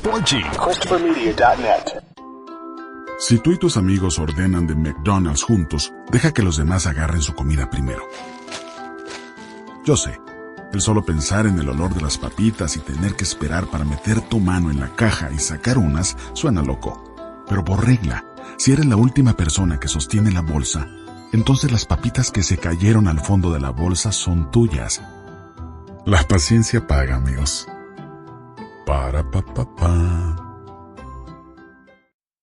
Sporgy. ChristopherMedia.net. Si tú y tus amigos ordenan de McDonald's juntos, deja que los demás agarren su comida primero. Yo sé, el solo pensar en el olor de las papitas y tener que esperar para meter tu mano en la caja y sacar unas suena loco. Pero por regla, si eres la última persona que sostiene la bolsa, entonces las papitas que se cayeron al fondo de la bolsa son tuyas. La paciencia paga, amigos. Pa.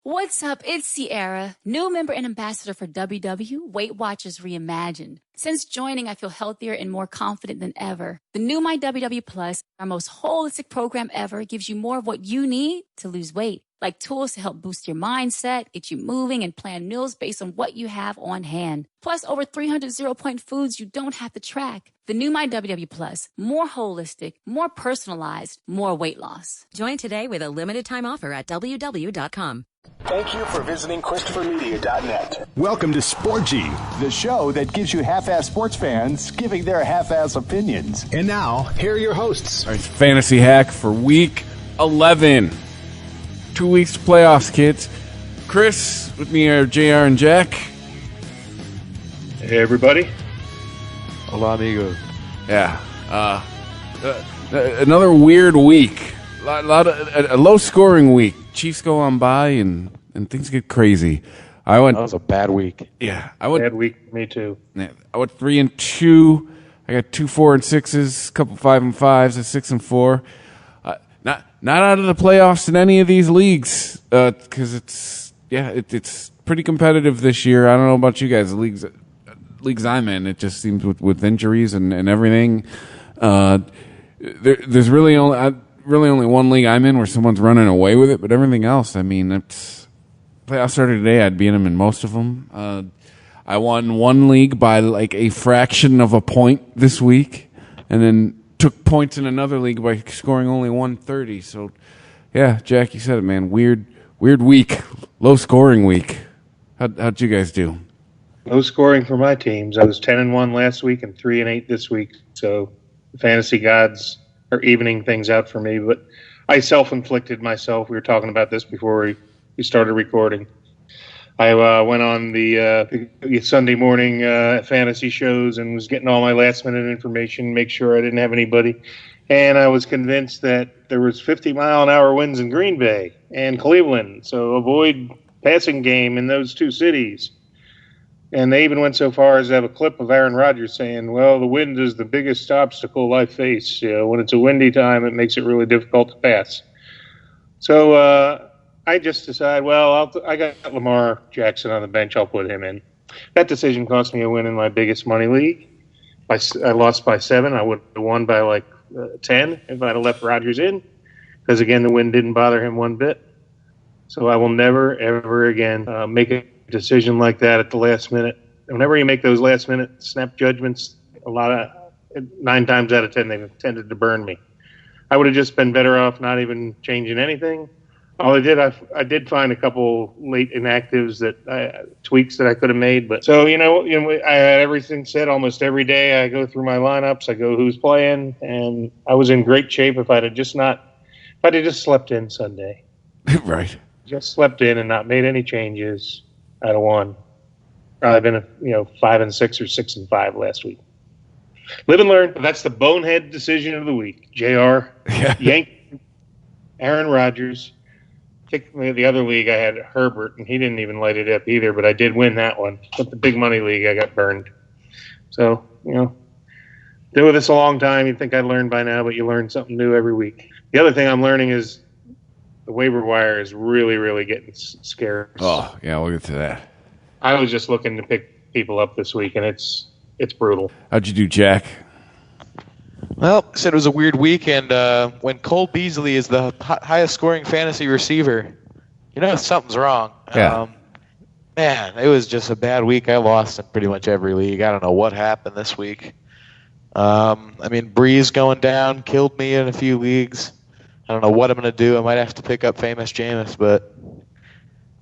What's up? It's Sierra, new member and ambassador for WW Weight Watchers Reimagined. Since joining, I feel healthier and more confident than ever. The new My WW Plus, our most holistic program ever, gives you more of what you need to lose weight, like tools to help boost your mindset, get you moving, and plan meals based on what you have on hand. Plus, over 300 zero-point foods you don't have to track. The new My WW Plus, more holistic, more personalized, more weight loss. Join today with a limited time offer at WW.com. Thank you for visiting ChristopherMedia.net. Welcome to Sporgy, the show that gives you half-ass sports fans giving their half-ass opinions. And now, here are your hosts. All right, fantasy hack for week 11. 2 weeks to playoffs, kids. Chris, with me are JR and Jack. Hey, everybody. Hola, amigos. Yeah. Another weird week. A low-scoring week. Chiefs go on by and things get crazy. That was a bad week. Yeah, bad week. Me too. Yeah, I went 3-2. I got 2 4-6s, a couple 5-5s, a 6-4. Not out of the playoffs in any of these leagues because it's pretty competitive this year. I don't know about you guys. The leagues I'm in, it just seems with injuries and everything. There's really only one league I'm in where someone's running away with it, but everything else, I mean, it's playoffs started today. I'd beat them in most of them. I won one league by like a fraction of a point this week, and then took points in another league by scoring only 130. So, yeah, Jack, you said it, man. Weird week, low scoring week. How'd you guys do? Low scoring for my teams. I was 10-1 last week and 3-8 this week. So, the fantasy gods are evening things out for me, but I self-inflicted myself. We were talking about this before we started recording. I went on the Sunday morning fantasy shows and was getting all my last-minute information, make sure I didn't have anybody. And I was convinced that there was 50-mile-an-hour winds in Green Bay and Cleveland, so avoid passing game in those two cities. And they even went so far as to have a clip of Aaron Rodgers saying, well, the wind is the biggest obstacle I face. When it's a windy time, it makes it really difficult to pass. So I just decided, well, I got Lamar Jackson on the bench. I'll put him in. That decision cost me a win in my biggest money league. I lost by 7. I would have won by like 10 if I'd have left Rodgers in. Because, again, the wind didn't bother him one bit. So I will never, ever again make a decision like that at the last minute. Whenever you make those last minute snap judgments, 9 times out of 10 they've tended to burn me. I would have just been better off not even changing anything. All I did find a couple late inactives tweaks that I could have made. But so I had everything set almost every day. I go through my lineups, I go who's playing, and I was in great shape if I'd have just slept in Sunday. Right. Just slept in and not made any changes. I'd have won. I've been 5-6 or 6-5 last week. Live and learn. That's the bonehead decision of the week. JR, Yank, Aaron Rodgers. The other league I had Herbert, and he didn't even light it up either, but I did win that one. But the big money league, I got burned. So, doing this a long time, you'd think I'd learn by now, but you learn something new every week. The other thing I'm learning is the waiver wire is really, really getting scarce. Oh, yeah, we'll get to that. I was just looking to pick people up this week, and it's brutal. How'd you do, Jack? Well, I said it was a weird week, and when Cole Beasley is the highest scoring fantasy receiver, something's wrong. Yeah. Man, it was just a bad week. I lost in pretty much every league. I don't know what happened this week. Breeze going down killed me in a few leagues. I don't know what I'm going to do. I might have to pick up Famous Jameis, but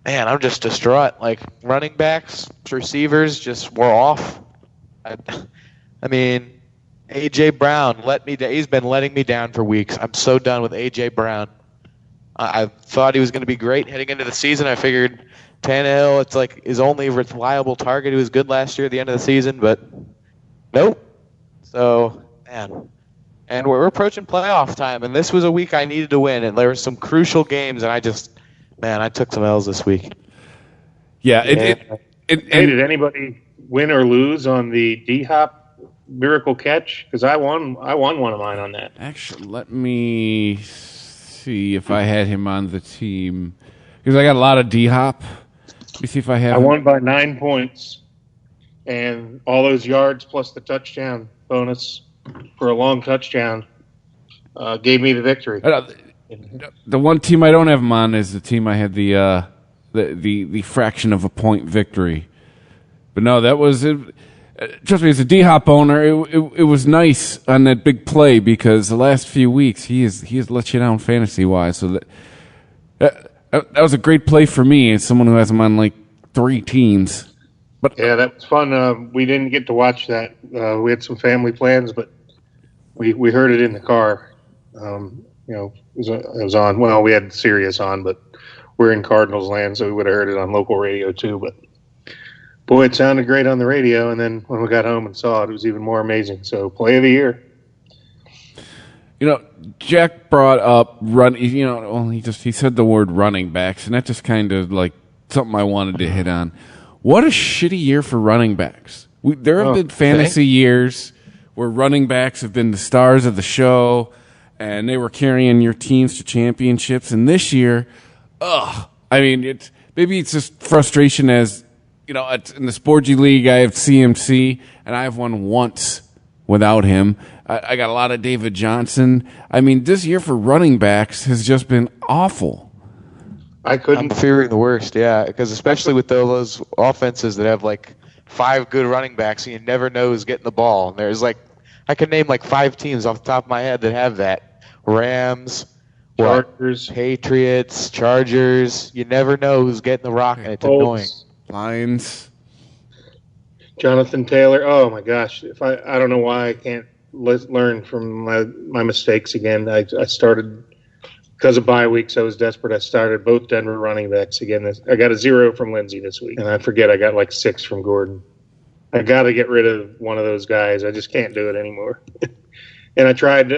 man, I'm just distraught. Like, running backs, receivers just were off. A.J. Brown he's been letting me down for weeks. I'm so done with A.J. Brown. I thought he was going to be great heading into the season. I figured Tannehill, it's like his only reliable target. He was good last year at the end of the season, but nope. So, man. And we're approaching playoff time, and this was a week I needed to win, and there were some crucial games, and I took some L's this week. Yeah. Hey, did anybody win or lose on the D-Hop miracle catch? Because I won one of mine on that. Actually, let me see if I had him on the team. Because I got a lot of D-Hop. Let me see if I have him. Won by 9 points, and all those yards plus the touchdown bonus for a long touchdown gave me the victory. The one team I don't have him on is the team I had the fraction of a point victory. But no, that was it. Trust me, as a D-Hop owner, it was nice on that big play because the last few weeks he has let you down fantasy wise. So that was a great play for me as someone who has him on like 3 teams. But yeah, that was fun. We didn't get to watch that. We had some family plans, but we heard it in the car. It was on. Well, we had Sirius on, but we're in Cardinals land, so we would have heard it on local radio too. But boy, it sounded great on the radio, and then when we got home and saw it, it was even more amazing. So, play of the year. Jack brought up he said the word running backs, and that just kind of like something I wanted to hit on. What a shitty year for running backs. There have been fantasy years where running backs have been the stars of the show, and they were carrying your teams to championships. And this year, maybe it's just frustration as, in the Sporgy League, I have CMC, and I have won once without him. I got a lot of David Johnson. I mean, this year for running backs has just been awful. I'm fearing the worst, yeah, because especially with those offenses that have like 5 good running backs, and you never know who's getting the ball. And there's I could name like 5 teams off the top of my head that have that. Rams, Chargers, Patriots, Chargers. You never know who's getting the rock, and it's annoying. Lions, Jonathan Taylor. Oh my gosh! I don't know why I can't learn from my mistakes again. I started. Because of bye weeks, I was desperate. I started both Denver running backs again. I got a 0 from Lindsey this week, and I forget I got like 6 from Gordon. I got to get rid of one of those guys. I just can't do it anymore. And I tried.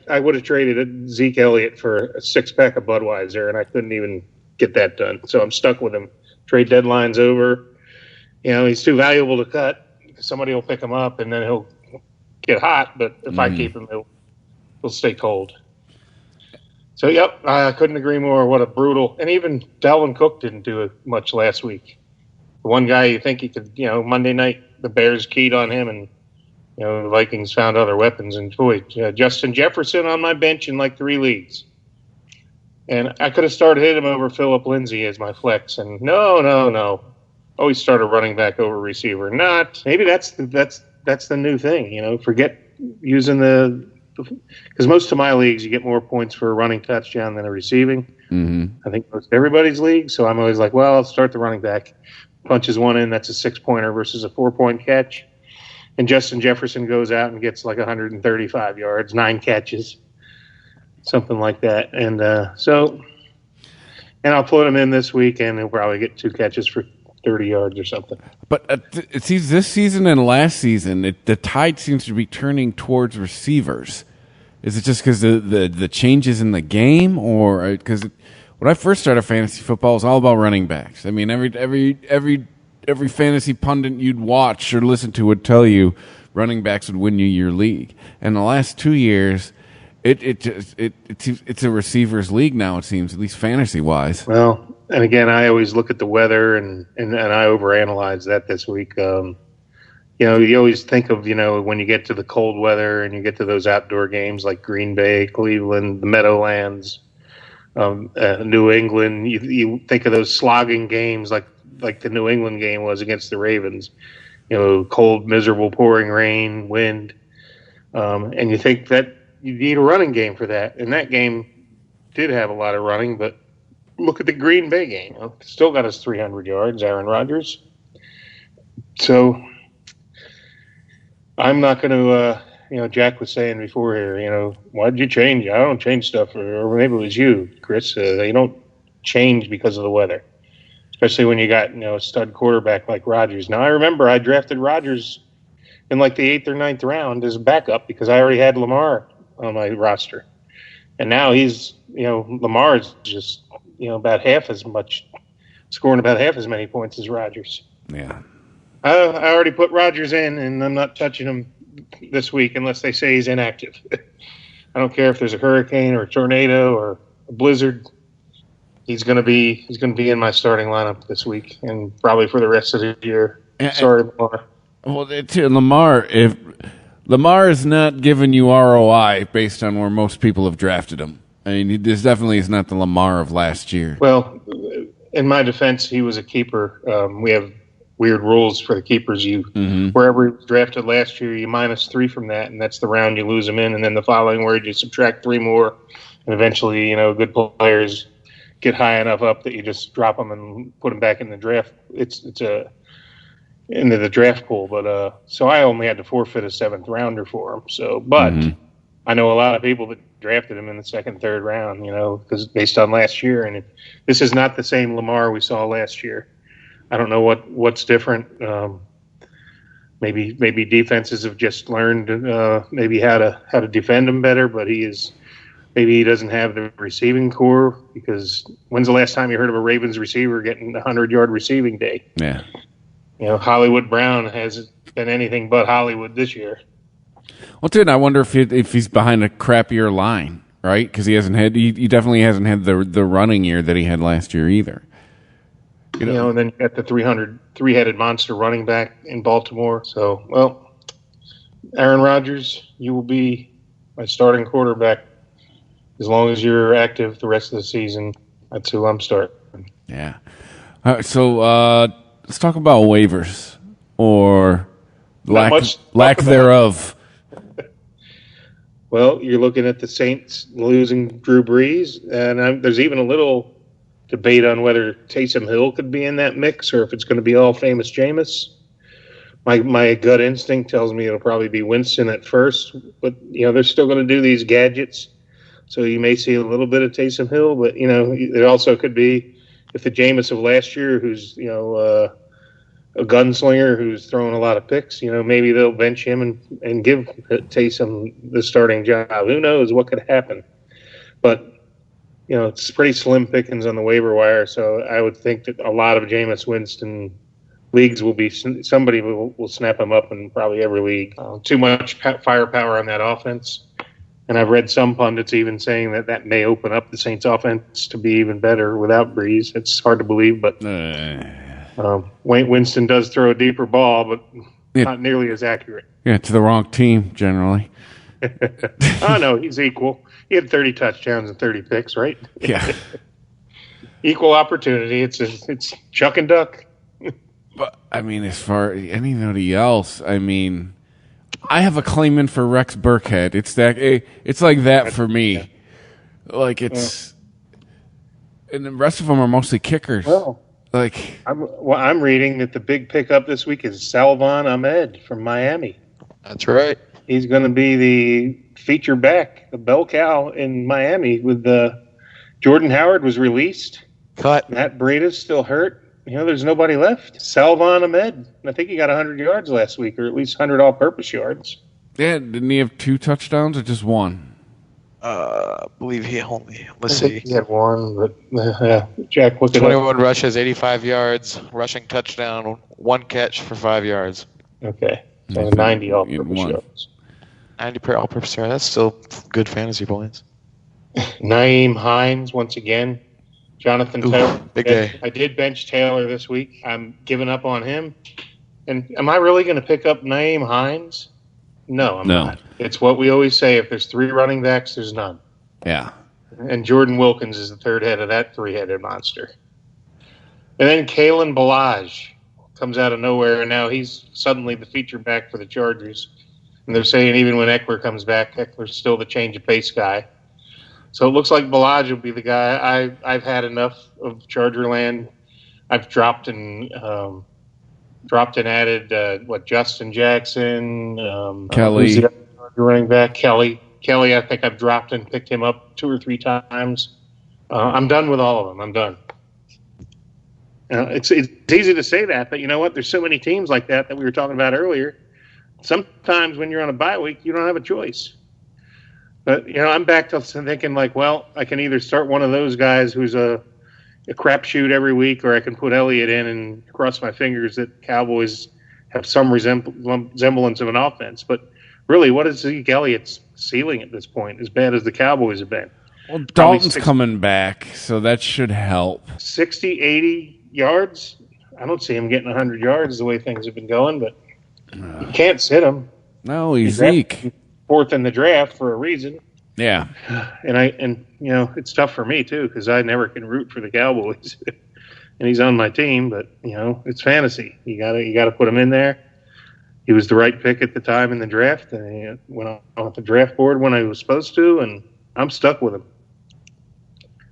I would have traded Zeke Elliott for a 6-pack of Budweiser, and I couldn't even get that done. So I'm stuck with him. Trade deadline's over. He's too valuable to cut. Somebody will pick him up, and then he'll get hot. But if I keep him, he'll stay cold. So, yep, I couldn't agree more. What a brutal – and even Dalvin Cook didn't do it much last week. The one guy you think he could – Monday night the Bears keyed on him and, the Vikings found other weapons. And, boy, Justin Jefferson on my bench in like 3 leagues. And I could have started him over Phillip Lindsay as my flex. And no. Always start a running back over receiver. Not – maybe that's the new thing, Forget using the – because most of my leagues, you get more points for a running touchdown than a receiving. Mm-hmm. I think most everybody's league. So I'm always like, well, I'll start the running back. Punches one in, that's a 6-pointer versus a 4-point catch. And Justin Jefferson goes out and gets like 135 yards, 9 catches, something like that. And and I'll put him in this week, and he'll probably get 2 catches for 30 yards or something. But it seems this season and last season, the tide seems to be turning towards receivers. Is it just because the changes in the game, or because when I first started fantasy football, it was all about running backs? I mean, every fantasy pundit you'd watch or listen to would tell you running backs would win you your league. And the last 2 years, it's a receivers league now. It seems, at least fantasy wise. Well, and again, I always look at the weather and I overanalyze that this week. You always think of, when you get to the cold weather and you get to those outdoor games like Green Bay, Cleveland, the Meadowlands, New England, you think of those slogging games like the New England game was against the Ravens, cold, miserable, pouring rain, wind. And you think that you need a running game for that. And that game did have a lot of running, but look at the Green Bay game. Still got us 300 yards, Aaron Rodgers. So I'm not going to Jack was saying before here, why did you change? I don't change stuff, or maybe it was you, Chris. You don't change because of the weather, especially when you got a stud quarterback like Rodgers. Now I remember I drafted Rodgers in like the 8th or 9th round as a backup because I already had Lamar on my roster, and now he's Lamar is just about half as much, scoring about half as many points as Rodgers. Yeah. I already put Rodgers in, and I'm not touching him this week unless they say he's inactive. I don't care if there's a hurricane or a tornado or a blizzard. He's going to be in my starting lineup this week and probably for the rest of the year. Sorry, Lamar. Well, Lamar, if Lamar is not giving you ROI based on where most people have drafted him. I mean, this definitely is not the Lamar of last year. Well, in my defense, he was a keeper. We have weird rules for the keepers. Wherever he was drafted last year, you -3 from that, and that's the round you lose him in. And then the following round, you subtract 3 more, and eventually, good players get high enough up that you just drop them and put them back in the draft. It's into the draft pool. But so I only had to forfeit a 7th rounder for him. So, but I know a lot of people that drafted him in the 2nd, 3rd round. Because based on last year, and this is not the same Lamar we saw last year. I don't know what's different. Maybe defenses have just learned maybe how to defend him better. But maybe he doesn't have the receiving core, because when's the last time you heard of a Ravens receiver getting a 100-yard receiving day? Yeah. Hollywood Brown hasn't been anything but Hollywood this year. Well, dude, I wonder if he's behind a crappier line, right? Because he definitely hasn't had the running year that he had last year either. And then you got the 300-3-headed monster running back in Baltimore. So, well, Aaron Rodgers, you will be my starting quarterback as long as you're active the rest of the season. That's who I'm starting. Yeah. All right, so let's talk about waivers or lack thereof. Well, you're looking at the Saints losing Drew Brees, and there's even a little debate on whether Taysom Hill could be in that mix or if it's going to be all famous Jameis. My gut instinct tells me it'll probably be Winston at first, but they're still going to do these gadgets, so you may see a little bit of Taysom Hill. But it also could be if the Jameis of last year, who's a gunslinger who's throwing a lot of picks, maybe they'll bench him and give Taysom the starting job. Who knows what could happen? But it's pretty slim pickings on the waiver wire, so I would think that a lot of Jameis Winston leagues will be somebody will snap him up in probably every league. Too much firepower on that offense, and I've read some pundits even saying that may open up the Saints' offense to be even better without Breeze. It's hard to believe, but Winston does throw a deeper ball, but not nearly as accurate. Yeah, to the wrong team generally. Oh no, he's equal. He had 30 touchdowns and 30 picks, right? Yeah. Equal opportunity. It's Chuck and Duck. But I mean, as far as anybody else, I mean, I have a claim in for Rex Burkhead. It's like that for me. Like it's, and the rest of them are mostly kickers. Well, like I'm reading that the big pickup this week is Salvon Ahmed from Miami. That's right. He's going to be the feature back, the bell cow in Miami. With Jordan Howard was released. Cut. Matt Breida's still hurt. There's nobody left. Salvon Ahmed. I think he got 100 yards last week, or at least 100 all-purpose yards. Yeah, didn't he have 2 touchdowns or just 1? I believe he only. Let's see. He had 1, but Jack, look at 21 rushes, 85 yards, rushing touchdown, 1 catch for 5 yards. Okay, so 90 all-purpose yards. 90 per all-purpose yard. That's still good fantasy points. Naeem Hines once again. Jonathan Taylor. Big day. I did bench Taylor this week. I'm giving up on him. And am I really going to pick up Naeem Hines? No, I'm not. It's what we always say. If there's 3 running backs, there's none. Yeah. And Jordan Wilkins is the third head of that 3-headed monster. And then Kalen Ballage comes out of nowhere, and now he's suddenly the feature back for the Chargers. And they're saying even when Eckler comes back, Eckler's still the change of pace guy. So it looks like Ballage will be the guy. I've had enough of Charger land. I've dropped and added Justin Jackson, Kelly. Your running back, Kelly. Kelly, I think I've dropped and picked him up 2 or 3 times. I'm done with all of them. I'm done. It's easy to say that, but you know what? There's so many teams like that we were talking about earlier. Sometimes when you're on a bye week, you don't have a choice. But, I'm back to thinking like, well, I can either start one of those guys who's a crapshoot every week, or I can put Elliott in and cross my fingers that Cowboys have some resemblance of an offense. But really, what is Zeke Elliott's ceiling at this point, as bad as the Cowboys have been? Well, Dalton's coming back, so that should help. 60, 80 yards? I don't see him getting 100 yards the way things have been going, but you can't sit him. No, he's Zeke. 4th in the draft for a reason. Yeah. And it's tough for me, too, because I never can root for the Cowboys. And he's on my team, but, it's fantasy. You gotta put him in there. He was the right pick at the time in the draft, and he went off the draft board when I was supposed to, and I'm stuck with him.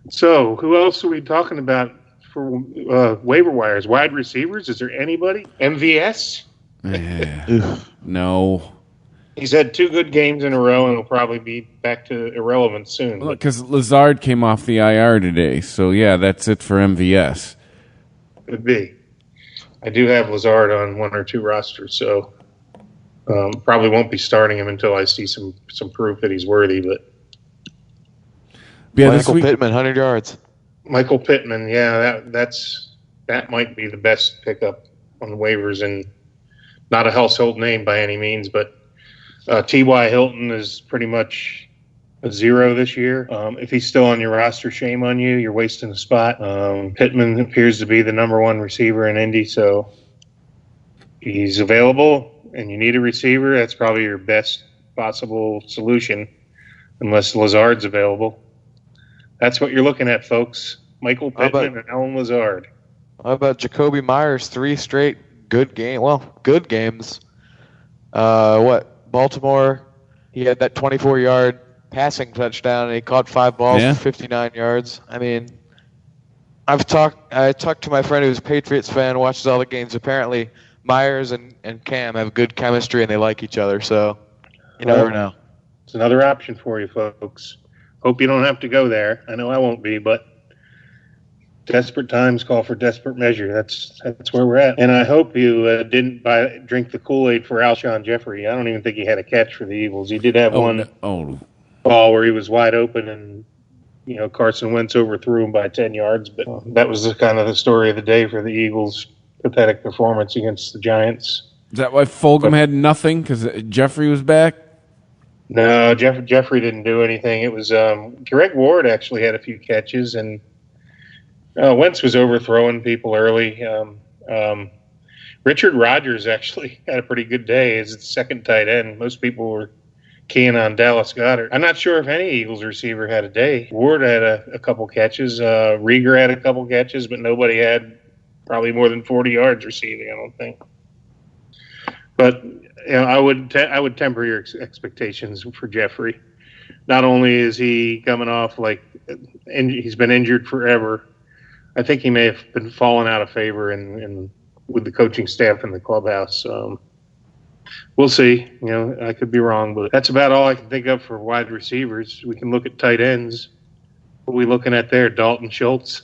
So, who else are we talking about for waiver wires? Wide receivers? Is there anybody? MVS? No. He's had 2 good games in a row, and will probably be back to irrelevance soon. Well, because Lazard came off the IR today, so yeah, that's it for MVS. Could be. I do have Lazard on 1 or 2 rosters, so probably won't be starting him until I see some proof that he's worthy. But yeah, Michael Pittman, 100 yards. Michael Pittman, yeah, that might be the best pickup on the waivers, and not a household name by any means, but T.Y. Hilton is pretty much a 0 this year. If he's still on your roster, shame on you. You're wasting a spot. Pittman appears to be the number 1 receiver in Indy, so he's available, and you need a receiver. That's probably your best possible solution, unless Lazard's available. That's what you're looking at, folks. Michael Pittman and Alan Lazard. How about Jacoby Myers? 3 straight good games. Baltimore, he had that 24-yard passing touchdown, and he caught 5 balls for 59 yards. I mean, I talked to my friend who's a Patriots fan, watches all the games. Apparently, Myers and Cam have good chemistry, and they like each other, so you never know. It's another option for you, folks. Hope you don't have to go there. I know I won't be, but desperate times call for desperate measure. That's where we're at. And I hope you didn't drink the Kool-Aid for Alshon Jeffrey. I don't even think he had a catch for the Eagles. He did have one ball where he was wide open, and Carson Wentz overthrew him by 10 yards. But that was kind of the story of the day for the Eagles' pathetic performance against the Giants. Is that why Fulgham had nothing? Because Jeffrey was back? No, Jeffrey didn't do anything. It was Greg Ward actually had a few catches, and Wentz was overthrowing people early. Richard Rodgers actually had a pretty good day as the second tight end. Most people were keying on Dallas Goedert. I'm not sure if any Eagles receiver had a day. Ward had a couple catches. Rieger had a couple catches, but nobody had probably more than 40 yards receiving, I don't think. But I would temper your expectations for Jeffrey. Not only is he coming off he's been injured forever, I think he may have been falling out of favor in with the coaching staff in the clubhouse. We'll see. I could be wrong, but that's about all I can think of for wide receivers. We can look at tight ends. What are we looking at there? Dalton Schultz.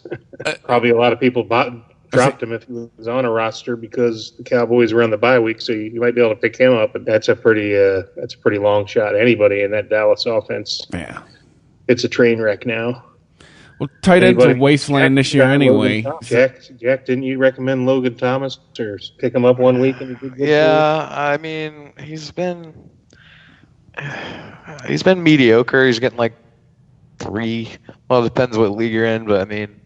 Probably a lot of people dropped him if he was on a roster because the Cowboys were on the bye week, so you might be able to pick him up. But that's a pretty long shot. Anybody in that Dallas offense, it's a train wreck now. Well, tight end's a wasteland this year anyway. Jack, didn't you recommend Logan Thomas or pick him up one week? I mean, he's been mediocre. He's getting like 3. Well, it depends what league you're in, but I mean,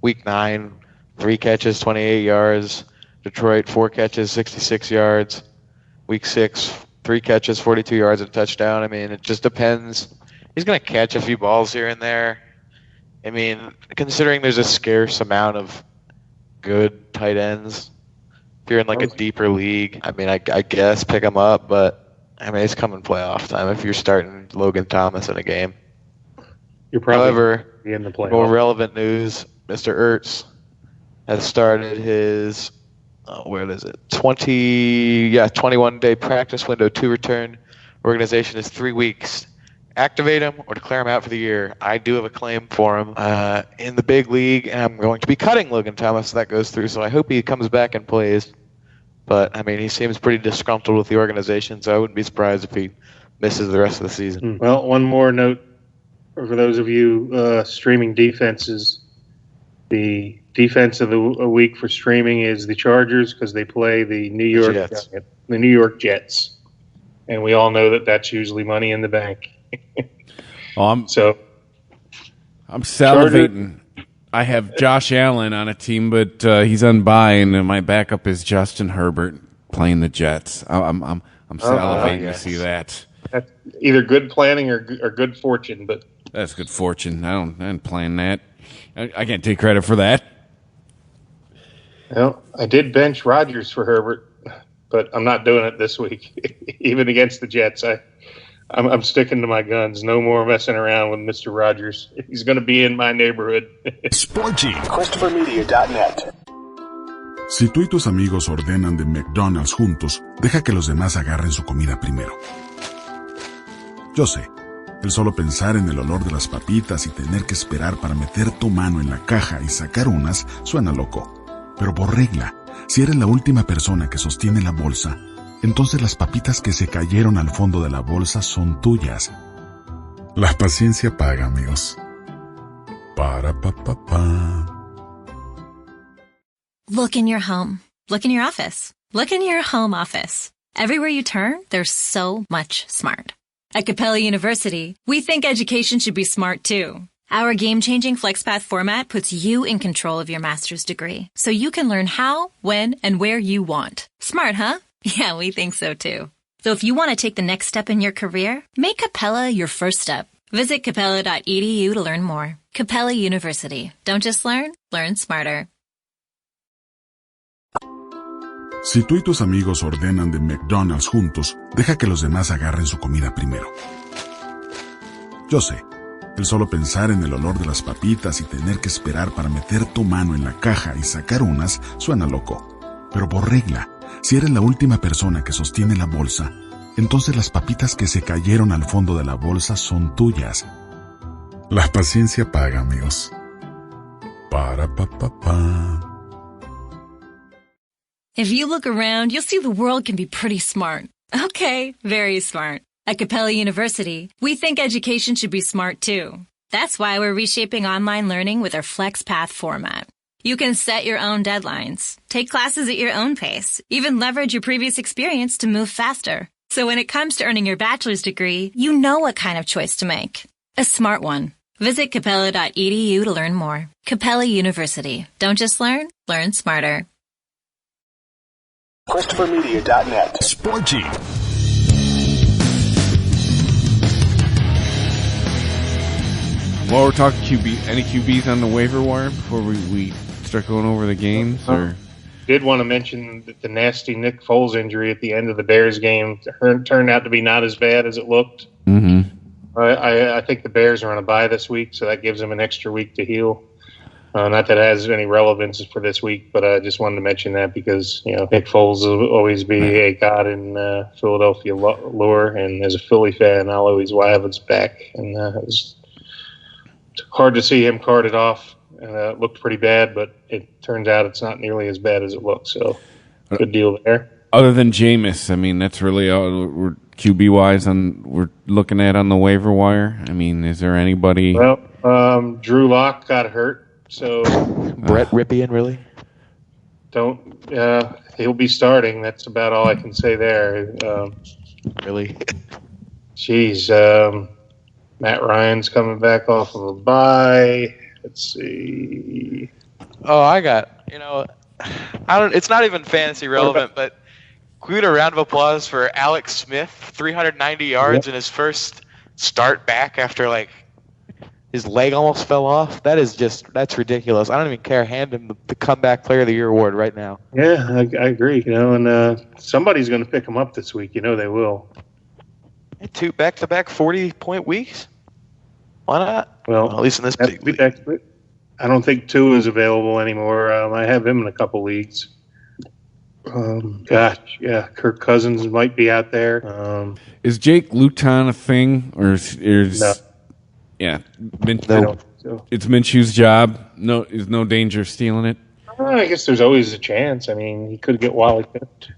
week 9. 3 catches, 28 yards. Detroit, 4 catches, 66 yards. Week 6, 3 catches, 42 yards and a touchdown. I mean, it just depends. He's going to catch a few balls here and there. I mean, considering there's a scarce amount of good tight ends, if you're in like a deeper league, I mean, I guess pick him up. But, I mean, it's coming playoff time if you're starting Logan Thomas in a game. You're probably However, in the playoff. More relevant news, Mr. Ertz has started his 21-day practice window to return organization is 3 weeks. Activate him or declare him out for the year. I do have a claim for him in the big league, and I'm going to be cutting Logan Thomas if that goes through, so I hope he comes back and plays. But, I mean, he seems pretty disgruntled with the organization, so I wouldn't be surprised if he misses the rest of the season. Well, one more note for those of you streaming defenses. The defense of the week for streaming is the Chargers because they play the New York Jets. And we all know that that's usually money in the bank. I'm salivating. I have Josh Allen on a team, but he's on bye, and my backup is Justin Herbert playing the Jets. I'm salivating to see that. That's either good planning or good fortune, but that's good fortune. I didn't plan that. I can't take credit for that. Well, I did bench Rodgers for Herbert, but I'm not doing it this week. Even against the Jets, I'm sticking to my guns. No more messing around with Mr. Rodgers. He's going to be in my neighborhood. Sporgy. ChristopherMedia.net. Si tú y tus amigos ordenan de McDonald's juntos, deja que los demás agarren su comida primero. Yo sé, el solo pensar en el olor de las papitas y tener que esperar para meter tu mano en la caja y sacar unas suena loco. Pero por regla, si eres la última persona que sostiene la bolsa, entonces las papitas que se cayeron al fondo de la bolsa son tuyas. La paciencia paga, amigos. Para pa pa pa. Look in your home. Look in your office. Look in your home office. Everywhere you turn, there's so much smart. At Capella University, we think education should be smart too. Our game-changing FlexPath format puts you in control of your master's degree, so you can learn how, when, and where you want. Smart, huh? Yeah, we think so too. So if you want to take the next step in your career, make Capella your first step. Visit capella.edu to learn more. Capella University. Don't just learn smarter. Si tú y tus amigos ordenan de McDonald's juntos, deja que los demás agarren su comida primero. Yo sé, el solo pensar en el olor de las papitas y tener que esperar para meter tu mano en la caja y sacar unas suena loco. Pero por regla, si eres la última persona que sostiene la bolsa, entonces las papitas que se cayeron al fondo de la bolsa son tuyas. La paciencia paga, amigos. Para pa pa pa. If you look around, you'll see the world can be pretty smart. Okay, very smart. At Capella University, we think education should be smart too. That's why we're reshaping online learning with our FlexPath format. You can set your own deadlines, take classes at your own pace, even leverage your previous experience to move faster. So when it comes to earning your bachelor's degree, you know what kind of choice to make. A smart one. Visit capella.edu to learn more. Capella University. Don't just learn smarter. ChristopherMedia.net. Sporgy. While we're talking QB, any QBs on the waiver wire before we start going over the games? Or did want to mention that the nasty Nick Foles injury at the end of the Bears game turned out to be not as bad as it looked. Mm-hmm. I think the Bears are on a bye this week, so that gives them an extra week to heal. Not that it has any relevance for this week, but I just wanted to mention that because, Nick Foles will always be a god in Philadelphia lore, and as a Philly fan, I'll always have his back. And it was hard to see him carted off. It looked pretty bad, but it turns out it's not nearly as bad as it looks. So, good deal there. Other than Jameis, I mean, that's really all we're QB-wise we're looking at on the waiver wire. I mean, is there anybody? Well, Drew Lock got hurt. So Brett Ripien, really? He'll be starting. That's about all I can say there. Really? Geez, Matt Ryan's coming back off of a bye. Let's see. Oh, I got, it's not even fantasy relevant, but can we get a round of applause for Alex Smith, 390 yards in his first start back after his leg almost fell off? That's ridiculous. I don't even care. Hand him the comeback player of the year award right now. Yeah, I agree. And somebody's going to pick him up this week. They will. 2 back-to-back 40-point weeks? Why not? Well, at least in this big league. I don't think 2 is available anymore. I have him in a couple leagues. Gosh, yeah, Kirk Cousins might be out there. Is Jake Luton a thing, or is No. Yeah, I don't think so. it's Minshew's job. No, is no danger of stealing it. I guess there's always a chance. I mean, he could get Wally picked.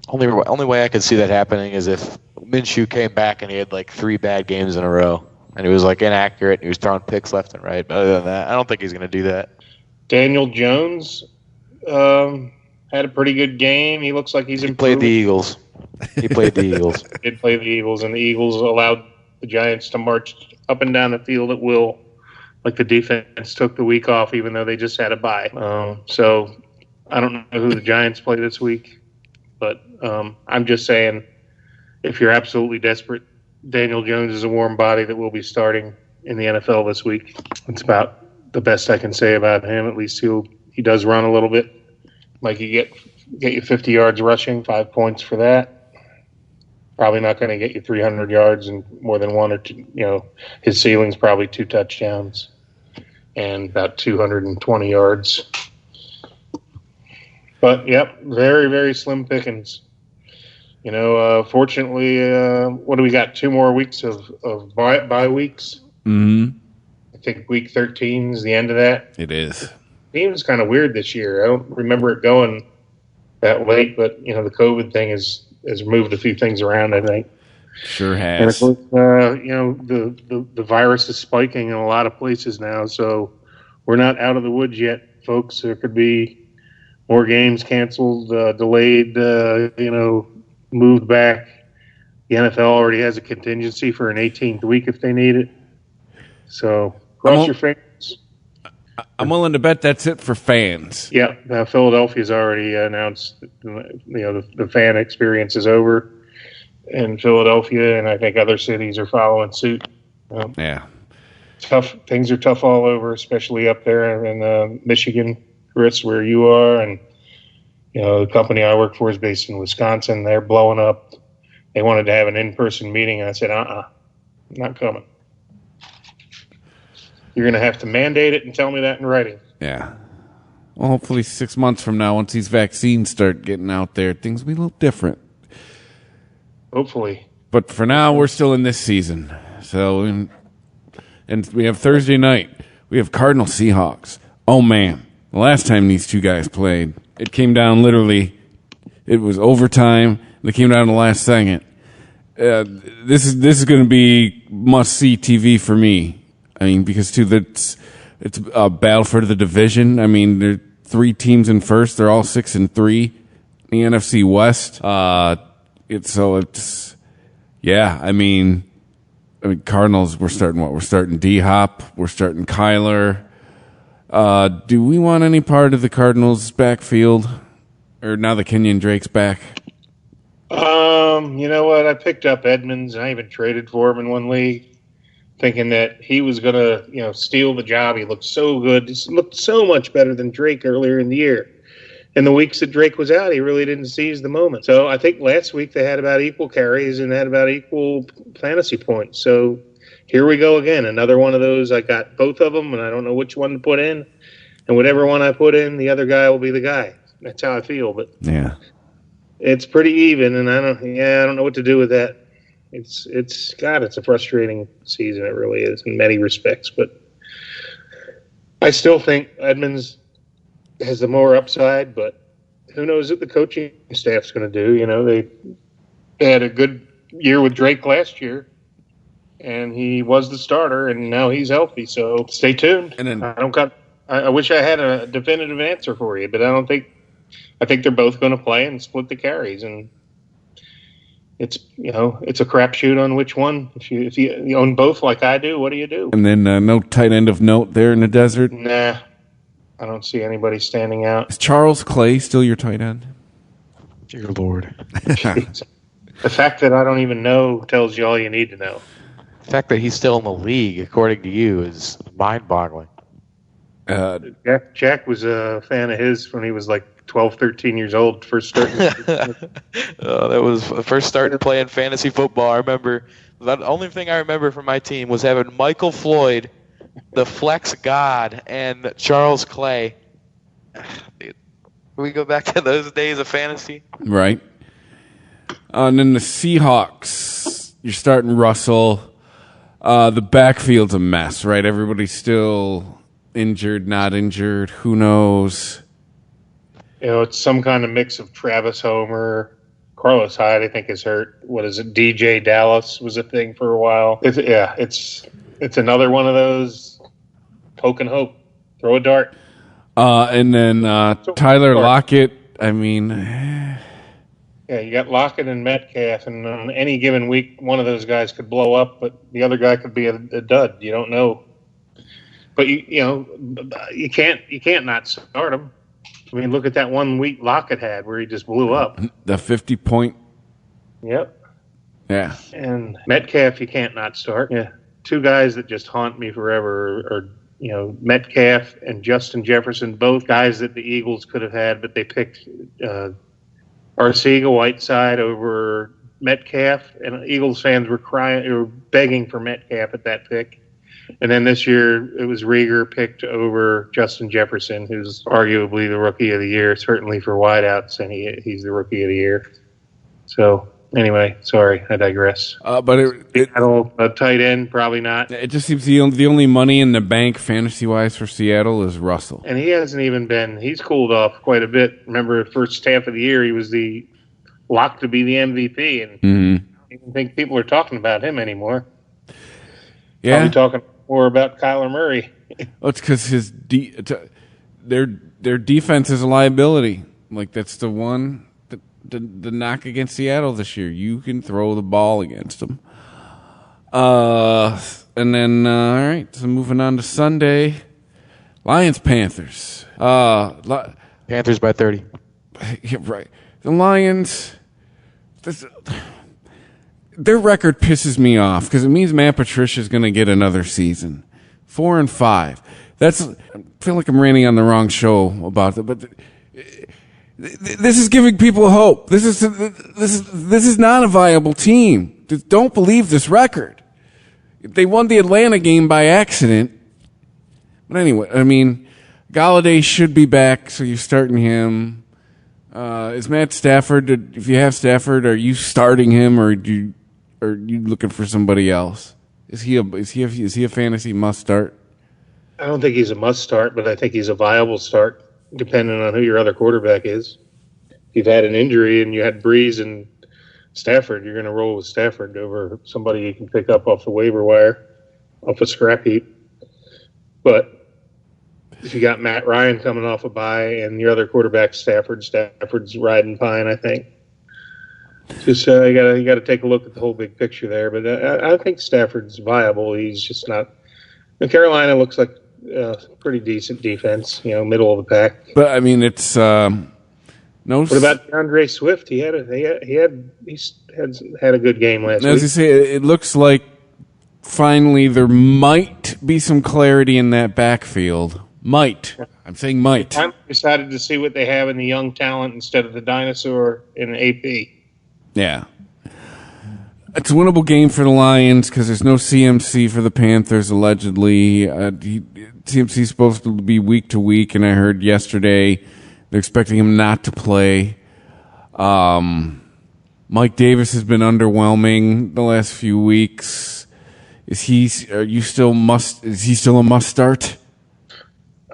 Only way I could see that happening is if Minshew came back and he had like 3 bad games in a row, and he was like inaccurate, and he was throwing picks left and right. But other than that, I don't think he's going to do that. Daniel Jones had a pretty good game. He looks like he's improved. Played the Eagles. He played the Eagles. He did play the Eagles, and the Eagles allowed the Giants to march up and down the field at will, like the defense took the week off, even though they just had a bye. So I don't know who the Giants play this week, but I'm just saying, if you're absolutely desperate, Daniel Jones is a warm body that will be starting in the NFL this week. It's about the best I can say about him. At least he does run a little bit. Like you get you 50 yards rushing, 5 points for that. Probably not going to get you 300 yards and more than one or two. His ceiling's probably 2 touchdowns and about 220 yards. But yep, very, very slim pickings. Fortunately, what do we got? 2 more weeks of bye weeks. Mm-hmm. I think week 13 is the end of that. It is. It seems kind of weird this year. I don't remember it going that late, but the COVID thing has moved a few things around, I think. Sure has. And of course, the virus is spiking in a lot of places now, so we're not out of the woods yet, folks. There could be more games canceled, delayed, moved back. The NFL already has a contingency for an 18th week if they need it. So cross your fingers. I'm willing to bet that's it for fans. Yeah, Philadelphia's already announced that, the fan experience is over in Philadelphia, and I think other cities are following suit. Yeah. Things are tough all over, especially up there in Michigan, Chris, where you are. And, the company I work for is based in Wisconsin. They're blowing up. They wanted to have an in-person meeting. I said, not coming. You're going to have to mandate it and tell me that in writing. Yeah. Well, hopefully 6 months from now, once these vaccines start getting out there, things will be a little different. Hopefully. But for now, we're still in this season. So, and we have Thursday night. We have Cardinal Seahawks. Oh, man. The last time these two guys played, it came down literally. It was overtime. They came down to the last second. This is going to be must-see TV for me. I mean, because it's a battle for the division. I mean, there are 3 teams in first. They're all 6-3 in the NFC West. I mean, Cardinals. We're starting what? We're starting D-Hop. We're starting Kyler. Do we want any part of the Cardinals' backfield, or now that Kenyon Drake's back? You know what? I picked up Edmonds, and I even traded for him in one league, thinking that he was going to, steal the job. He looked so good. He looked so much better than Drake earlier in the year. In the weeks that Drake was out, he really didn't seize the moment. So I think last week they had about equal carries and had about equal fantasy points. So here we go again. Another one of those. I got both of them, and I don't know which one to put in. And whatever one I put in, the other guy will be the guy. That's how I feel. But yeah, it's pretty even, and I don't know what to do with that. It's a frustrating season. It really is in many respects, but I still think Edmonds has the more upside, but who knows what the coaching staff's going to do. They had a good year with Drake last year, and he was the starter, and now he's healthy, so stay tuned. And then I wish I had a definitive answer for you, but I think they're both going to play and split the carries, and it's a crapshoot on which one. If you own both like I do, what do you do? And then no tight end of note there in the desert? Nah, I don't see anybody standing out. Is Charles Clay still your tight end? Dear Lord. The fact that I don't even know tells you all you need to know. The fact that he's still in the league, according to you, is mind-boggling. Jack was a fan of his when he was like 12, 13 years old, first starting. That was the first starting playing fantasy football. I remember the only thing I remember from my team was having Michael Floyd, the flex god, and Charles Clay. We go back to those days of fantasy. Right. And then the Seahawks, you're starting Russell. The backfield's a mess, right? Everybody's still injured, not injured. Who knows? It's some kind of mix of Travis Homer. Carlos Hyde, I think, is hurt. What is it? DJ Dallas was a thing for a while. It's another one of those poke and hope. Throw a dart. And then Tyler Lockett. I mean, yeah, you got Lockett and Metcalf, and on any given week, one of those guys could blow up, but the other guy could be a dud. You don't know. But you can't not start him. I mean, look at that 1 week Lockett had where he just blew up. The 50-point. Yep. Yeah. And Metcalf, you can't not start. Yeah. Two guys that just haunt me forever are Metcalf and Justin Jefferson, both guys that the Eagles could have had, but they picked Arcega-Whiteside over Metcalf, and Eagles fans were begging for Metcalf at that pick. And then this year, it was Rieger picked over Justin Jefferson, who's arguably the Rookie of the Year, certainly for wideouts, and he's the Rookie of the Year. So, anyway, sorry, I digress. But a tight end, probably not. It just seems the only money in the bank fantasy-wise for Seattle is Russell. And he hasn't even he's cooled off quite a bit. Remember, the first half of the year, he was the lock to be the MVP, and I don't even think people are talking about him anymore. Yeah. Probably talking more about Kyler Murray. Well, it's because their defense is a liability. Like, that's the one, the knock against Seattle this year. You can throw the ball against them. And then, all right, so moving on to Sunday, Lions-Panthers. Panthers by 30. Yeah, right. The Lions, their record pisses me off because it means Matt Patricia's going to get another season. 4-5. I feel like I'm ranting on the wrong show about it, but this is giving people hope. This is not a viable team. Don't believe this record. They won the Atlanta game by accident. But anyway, I mean, Galladay should be back, so you're starting him. Is Matt Stafford? If you have Stafford, are you starting him, or are you looking for somebody else? Is he a fantasy must start? I don't think he's a must start, but I think he's a viable start, depending on who your other quarterback is. If you've had an injury and you had Breeze and Stafford, you're going to roll with Stafford over somebody you can pick up off the waiver wire, off a scrap heap. But if you got Matt Ryan coming off a bye and your other quarterback Stafford's riding fine, I think. Just you got to take a look at the whole big picture there. But I think Stafford's viable. He's just not. And Carolina looks like pretty decent defense, middle of the pack. But I mean, it's no. What about DeAndre Swift? He had a good game last week. As you say, it looks like finally there might be some clarity in that backfield. Might. I'm saying might. I'm excited to see what they have in the young talent instead of the dinosaur in AP. Yeah. It's a winnable game for the Lions because there's no CMC for the Panthers, allegedly. CMC's supposed to be week to week, and I heard yesterday they're expecting him not to play. Mike Davis has been underwhelming the last few weeks. Is he still a must start?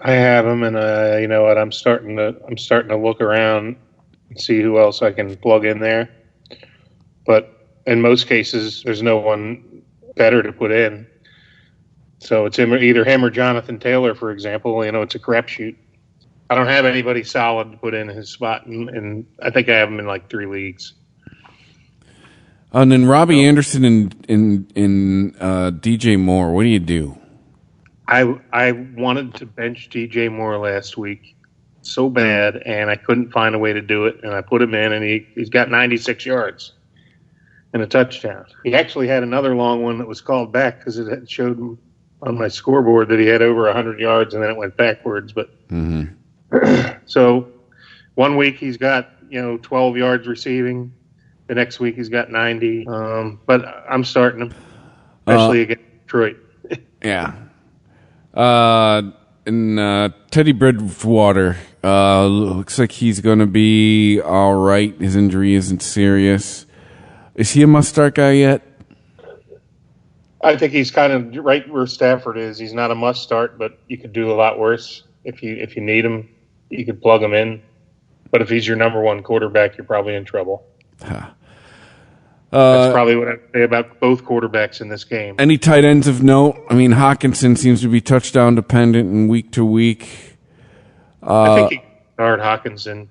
I have him, and you know what? I'm starting to look around and see who else I can plug in there. But in most cases, there's no one better to put in. So it's either him or Jonathan Taylor, for example. It's a crapshoot. I don't have anybody solid to put in his spot, and I think I have him in like 3 leagues. And then Robbie Anderson and DJ Moore. What do you do? I wanted to bench DJ Moore last week so bad, and I couldn't find a way to do it. And I put him in, and he's got 96 yards and a touchdown. He actually had another long one that was called back because it had showed on my scoreboard that he had over 100 yards, and then it went backwards. But so 1 week he's got 12 yards receiving. The next week he's got 90. But I'm starting him, especially against Detroit. Yeah. Teddy Bridgewater looks like he's going to be all right. His injury isn't serious. Is he a must-start guy yet? I think he's kind of right where Stafford is. He's not a must-start, but you could do a lot worse if you need him. You could plug him in. But if he's your number one quarterback, you're probably in trouble. That's probably what I'd say about both quarterbacks in this game. Any tight ends of note? I mean, Hawkinson seems to be touchdown dependent and week to week. I think he can start Hawkinson.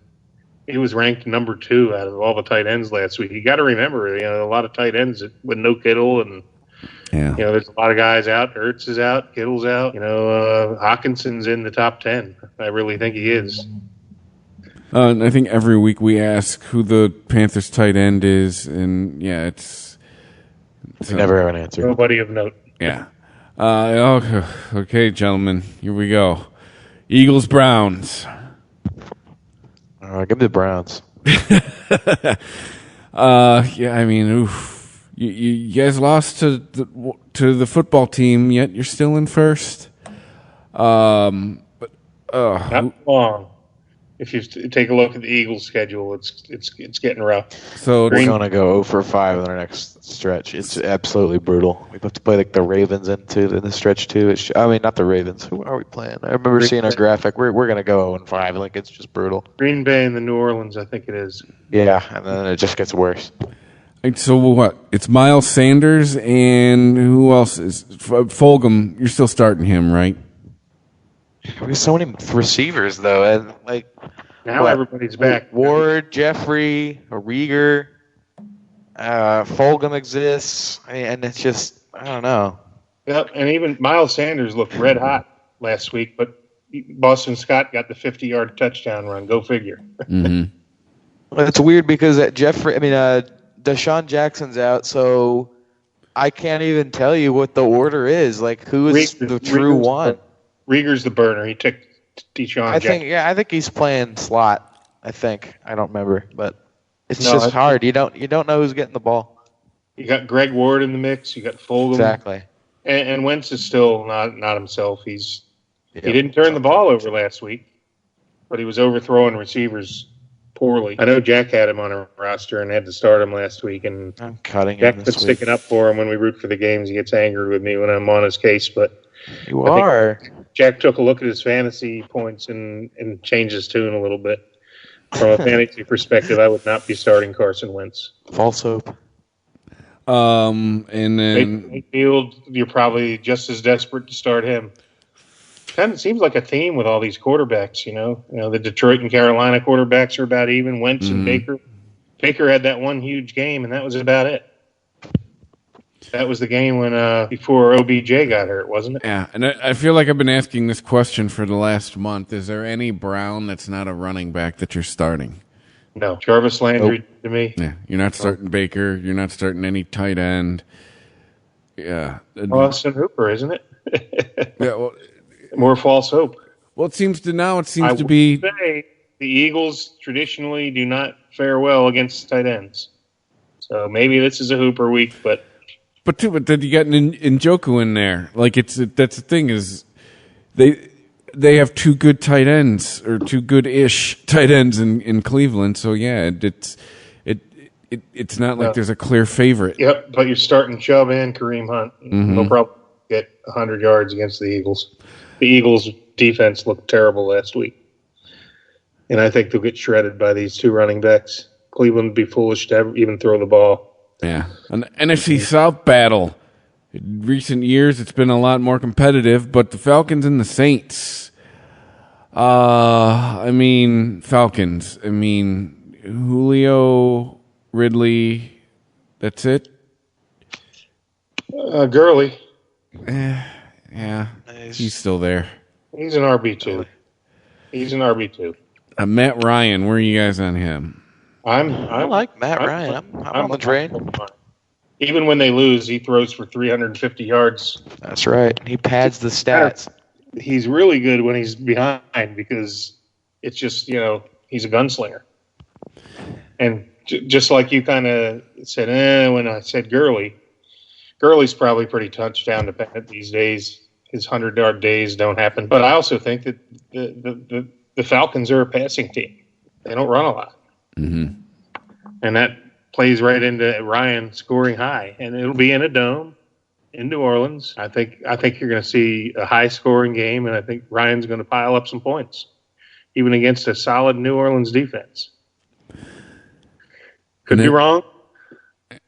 He was ranked number 2 out of all the tight ends last week. You got to remember, a lot of tight ends with no Kittle, and there's a lot of guys out. Ertz is out, Kittle's out. Hawkinson's in the top 10. I really think he is. And I think every week we ask who the Panthers tight end is, and it's never have an answer. Nobody of note. Yeah. Okay, gentlemen, here we go. Eagles Browns. Give me the Browns. I mean, oof. You guys lost to the football team, yet you're still in first. Not long. If you take a look at the Eagles' schedule, it's getting rough. So we're going to go 0 for 5 in our next stretch. It's absolutely brutal. We have to play the Ravens in the stretch too. Not the Ravens. Who are we playing? I remember seeing our graphic. We're going to go 0 5. It's just brutal. Green Bay and the New Orleans, I think it is. Yeah, and then it just gets worse. So what? It's Miles Sanders and who else is Fulgham? You're still starting him, right? There's so many receivers though, and now everybody's back. Ward, Jeffrey, Rieger, Fulgham exists, and it's just I don't know. Yep, and even Miles Sanders looked red hot last week, but Boston Scott got the 50-yard touchdown run. Go figure. Mm-hmm. Well, it's weird because Deshaun Jackson's out, so I can't even tell you what the order is. Who is the true one? Rieger's the burner. He took Deshaun Jackson. I think he's playing slot. I don't remember, but it's just hard. You don't know who's getting the ball. You got Greg Ward in the mix. You got Fulgham. Exactly. And Wentz is still not himself. He didn't turn the ball over last week, but he was overthrowing receivers poorly. I know Jack had him on a roster and had to start him last week, and I'm cutting Jack's him been this sticking week. up for him when we root for the games. He gets angry with me when I'm on his case, but you are. Jack took a look at his fantasy points and changed his tune a little bit. From a fantasy perspective, I would not be starting Carson Wentz. False hope. And then Mayfield, you're probably just as desperate to start him. Kind of seems like a theme with all these quarterbacks. The Detroit and Carolina quarterbacks are about even. Wentz and Baker. Baker had that one huge game, and that was about it. That was the game when before OBJ got hurt, wasn't it? Yeah, and I feel like I've been asking this question for the last month. Is there any Brown that's not a running back that you're starting? No. Jarvis Landry to me. Yeah, you're not starting Baker. You're not starting any tight end. Yeah. Austin Hooper, isn't it? Yeah, well, more false hope. Well, it seems to be. Say the Eagles traditionally do not fare well against tight ends. So maybe this is a Hooper week, but then you got Njoku in there. That's the thing is they have 2 good tight ends or 2 good-ish tight ends in Cleveland. So yeah, it's not like there's a clear favorite. Yep, but you're starting Chubb and Kareem Hunt. Mm-hmm. They'll probably get 100 yards against the Eagles. The Eagles' defense looked terrible last week, and I think they'll get shredded by these 2 running backs. Cleveland would be foolish to even throw the ball. Yeah, an NFC South battle. In recent years, it's been a lot more competitive, but the Falcons and the Saints. Falcons. Julio, Ridley. That's it. Gurley. Yeah, he's still there. He's an RB2. Matt Ryan. Where are you guys on him? I like Matt Ryan. I'm on the train. Even when they lose, he throws for 350 yards. That's right. He pads the stats. He's really good when he's behind because it's just, he's a gunslinger. And just like you kind of said, when I said Gurley's probably pretty touchdown dependent these days. his 100-yard days don't happen. But I also think that the Falcons are a passing team. They don't run a lot. Mm-hmm. And that plays right into Ryan scoring high. And it'll be in a dome in New Orleans. I think you're going to see a high-scoring game, and I think Ryan's going to pile up some points, even against a solid New Orleans defense. Could be wrong.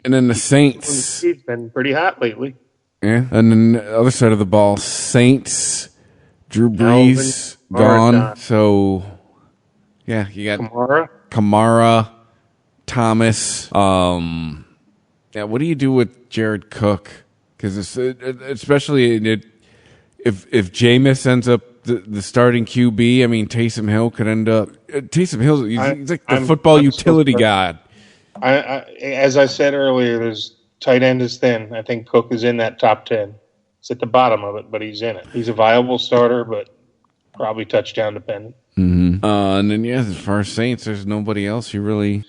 And then the Saints. He's been pretty hot lately. Yeah. And then the other side of the ball, Saints, Drew Brees, gone. So, yeah, you got Kamara, Thomas. Yeah, what do you do with Jared Cook? Because especially if Jameis ends up the starting QB, I mean, Taysom Hill could end up. Taysom Hill, he's like the football utility god. As I said earlier, there's tight end is thin. I think Cook is in that top 10. He's at the bottom of it, but he's in it. He's a viable starter, but probably touchdown dependent. Mm-hmm. And then, yeah, as far as Saints, there's nobody else you really.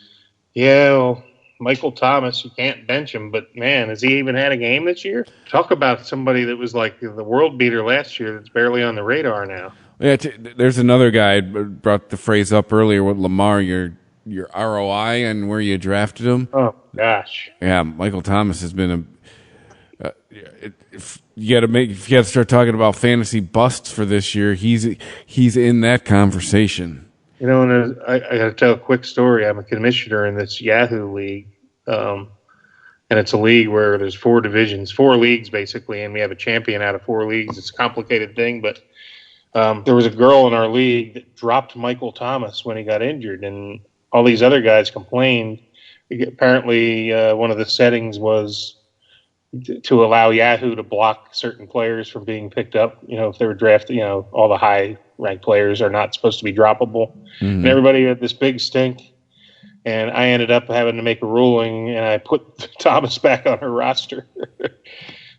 Yeah, well, Michael Thomas, you can't bench him, but man, has he even had a game this year? Talk about somebody that was like the world beater last year that's barely on the radar now. Yeah, there's another guy I brought the phrase up earlier with Lamar, your ROI and where you drafted him. Oh gosh. Yeah, Michael Thomas has been if you got to start talking about fantasy busts for this year, he's in that conversation. You know, and I got to tell a quick story. I'm a commissioner in this Yahoo league, and it's a league where there's 4 divisions, 4 leagues basically, and we have a champion out of 4 leagues. It's a complicated thing, but there was a girl in our league that dropped Michael Thomas when he got injured, and all these other guys complained. Apparently, one of the settings was to allow Yahoo to block certain players from being picked up. You know, if they were drafted, all the high-ranked players are not supposed to be droppable. Mm-hmm. And everybody had this big stink. And I ended up having to make a ruling, and I put Thomas back on her roster.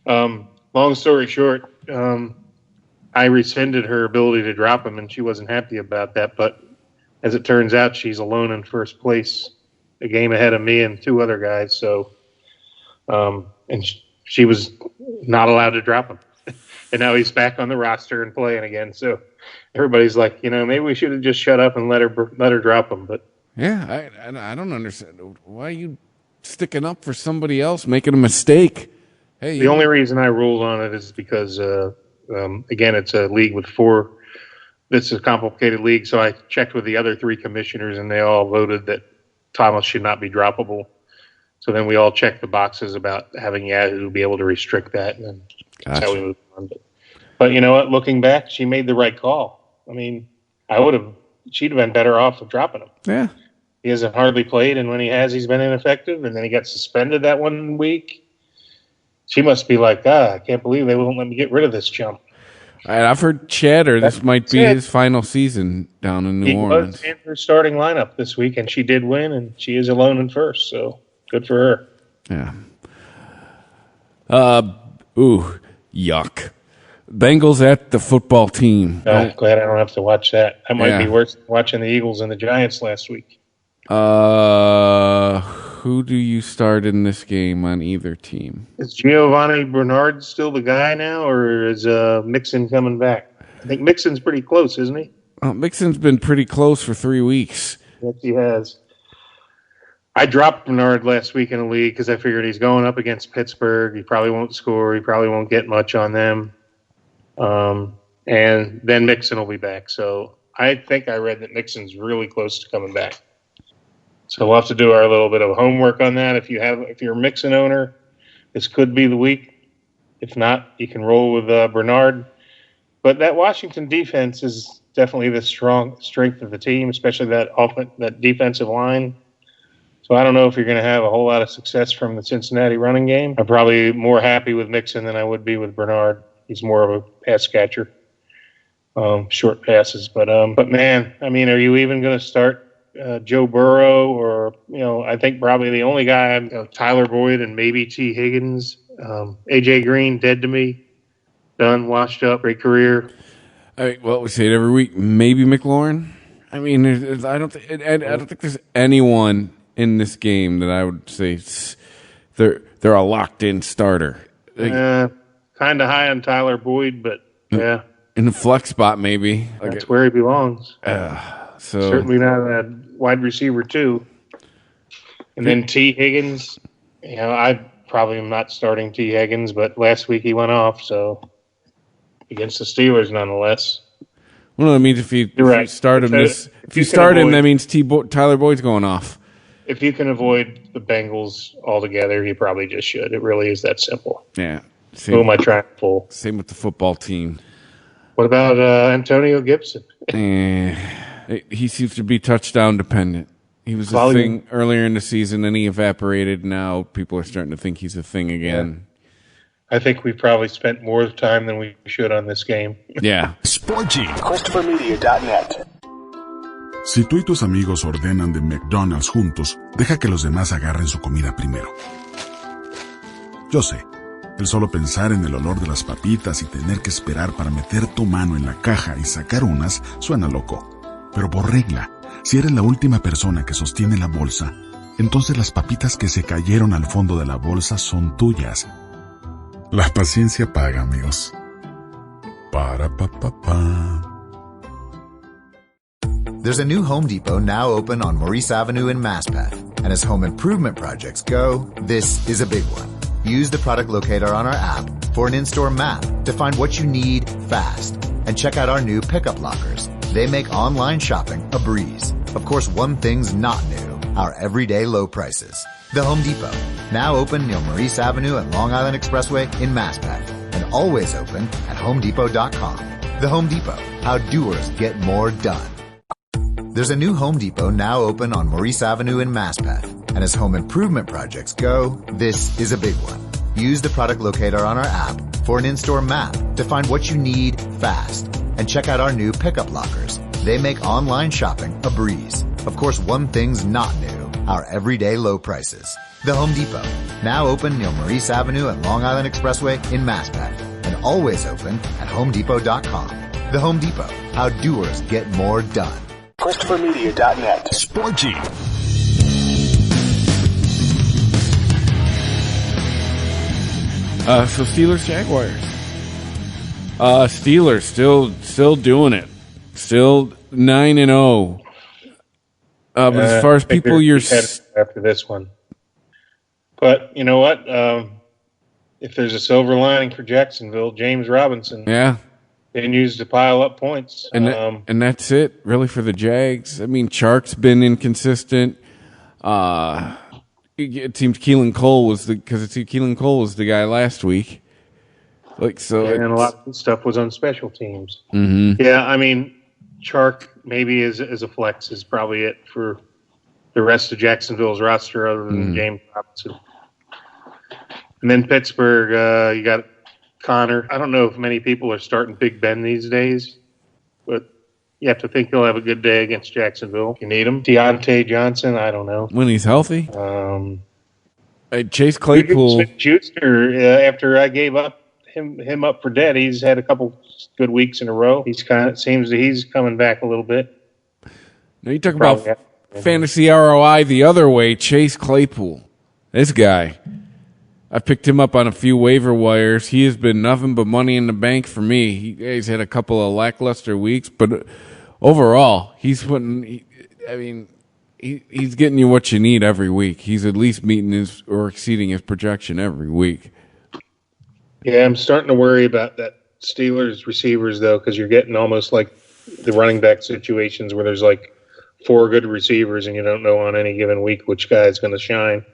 Long story short, I rescinded her ability to drop him, and she wasn't happy about that. But as it turns out, she's alone in first place, a game ahead of me and 2 other guys. So, and she was not allowed to drop him. And now he's back on the roster and playing again. So everybody's like, maybe we should have just shut up and let her drop him. But yeah, I don't understand. Why are you sticking up for somebody else making a mistake? Hey, the only reason I ruled on it is because, again, it's a league with 4. This is a complicated league, so I checked with the other 3 commissioners, and they all voted that Thomas should not be droppable. So then we all checked the boxes about having Yahoo be able to restrict that, and that's how we moved on. But you know what? Looking back, she made the right call. I mean, she'd have been better off of dropping him. Yeah. He hasn't hardly played, and when he has, he's been ineffective, and then he got suspended that one week. She must be like, I can't believe they won't let me get rid of this chump. I've heard chatter this might be his final season down in New Orleans. He was in her starting lineup this week, and she did win, and she is alone in first, so good for her. Yeah. Yuck. Bengals at the football team. I'm glad I don't have to watch that. That might be worse than watching the Eagles and the Giants last week. Who do you start in this game on either team? Is Giovanni Bernard still the guy now, or is Mixon coming back? I think Mixon's pretty close, isn't he? Mixon's been pretty close for 3 weeks. Yes, he has. I dropped Bernard last week in a league because I figured he's going up against Pittsburgh. He probably won't score. He probably won't get much on them. And then Mixon will be back. So I think I read that Mixon's really close to coming back. So we'll have to do our little bit of homework on that. If you're a Mixon owner, this could be the week. If not, you can roll with Bernard. But that Washington defense is definitely the strength of the team, especially that defensive line. So I don't know if you're going to have a whole lot of success from the Cincinnati running game. I'm probably more happy with Mixon than I would be with Bernard. He's more of a pass catcher, short passes. But man, I mean, are you even going to start Joe Burrow, or I think probably the only guy, Tyler Boyd and maybe T. Higgins, AJ Green, dead to me, done, washed up, great career. Well, we say it every week. Maybe McLaurin. I mean, I don't think there's anyone in this game that I would say they're a locked in starter. Kind of high on Tyler Boyd, but Yeah. In the flex spot, maybe. That's where he belongs. Certainly not a wide receiver, too. And then T. Higgins, I probably am not starting T. Higgins, but last week he went off, so against the Steelers nonetheless. Well, that means if you start him, that means Tyler Boyd's going off. If you can avoid the Bengals altogether, you probably just should. It really is that simple. Yeah. Who am I trying to pull? Same with the football team. What about Antonio Gibson? He seems to be touchdown dependent. He was a thing earlier in the season, and he evaporated. Now people are starting to think he's a thing again. Yeah. I think we probably spent more time than we should on this game. Yeah. Sporgy. ChristopherMedia.net. Si tú y tus amigos ordenan de McDonald's juntos, deja que los demás agarren su comida primero. Yo sé, el solo pensar en el olor de las papitas y tener que esperar para meter tu mano en la caja y sacar unas suena loco. Pero por regla, si eres la última persona que sostiene la bolsa, entonces las papitas que se cayeron al fondo de la bolsa son tuyas. La paciencia paga, amigos. Para pa pa pa. There's a new Home Depot now open on Maurice Avenue in Maspeth. And as home improvement projects go, this is a big one. Use the product locator on our app for an in-store map to find what you need fast. And check out our new pickup lockers. They make online shopping a breeze. Of course, one thing's not new, our everyday low prices. The Home Depot, now open near Maurice Avenue and Long Island Expressway in Maspeth. And always open at HomeDepot.com. The Home Depot, how doers get more done. There's a new Home Depot now open on Maurice Avenue in Maspeth. And as home improvement projects go, this is a big one. Use the product locator on our app for an in-store map to find what you need fast. And check out our new pickup lockers. They make online shopping a breeze. Of course, one thing's not new, our everyday low prices. The Home Depot, now open near Maurice Avenue and Long Island Expressway in Maspeth. And always open at HomeDepot.com. The Home Depot, how doers get more done. ChristopherMedia.net. Sporgy. So Steelers Jaguars. Steelers still doing it. Still 9-0. But as far as people, you're after this one. But you know what? If there's a silver lining for Jacksonville, James Robinson. Yeah. Continues to pile up points. And that's it, really, for the Jags. I mean, Chark's been inconsistent. It seems Keelan Cole was the guy last week. And a lot of stuff was on special teams. Mm-hmm. Yeah, I mean, Chark maybe as a flex is probably it for the rest of Jacksonville's roster, other than James Robinson. And then Pittsburgh, you got Connor. I don't know if many people are starting Big Ben these days, but you have to think he'll have a good day against Jacksonville. You need him. Deontay Johnson, I don't know. When he's healthy. Chase Claypool. Schuster, after I gave up him up for dead, he's had a couple good weeks in a row. He's seems that he's coming back a little bit. Now you talk about fantasy ROI the other way. Chase Claypool, this guy. I picked him up on a few waiver wires. He has been nothing but money in the bank for me. He's had a couple of lackluster weeks, but overall, he's getting you what you need every week. He's at least meeting his or exceeding his projection every week. Yeah, I'm starting to worry about that Steelers receivers, though, because you're getting almost like the running back situations where there's like 4 good receivers and you don't know on any given week which guy is going to shine.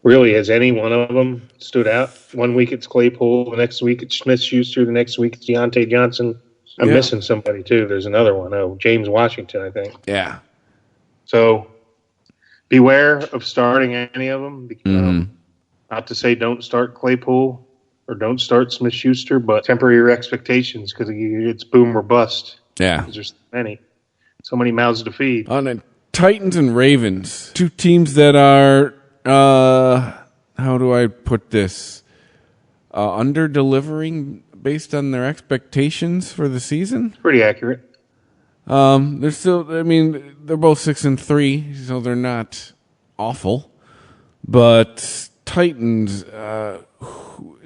Really, has any one of them stood out? One week it's Claypool, the next week it's Smith-Schuster, the next week it's Deontay Johnson. I'm missing somebody, too. There's another one. Oh, James Washington, I think. Yeah. So beware of starting any of them. Not to say don't start Claypool or don't start Smith-Schuster, but temper your expectations because it's boom or bust. Yeah. Because there's so many mouths to feed. On the Titans and Ravens, 2 teams that are, how do I put this, under-delivering based on their expectations for the season. Pretty accurate. They're still, they're both 6-3, so they're not awful. But Titans,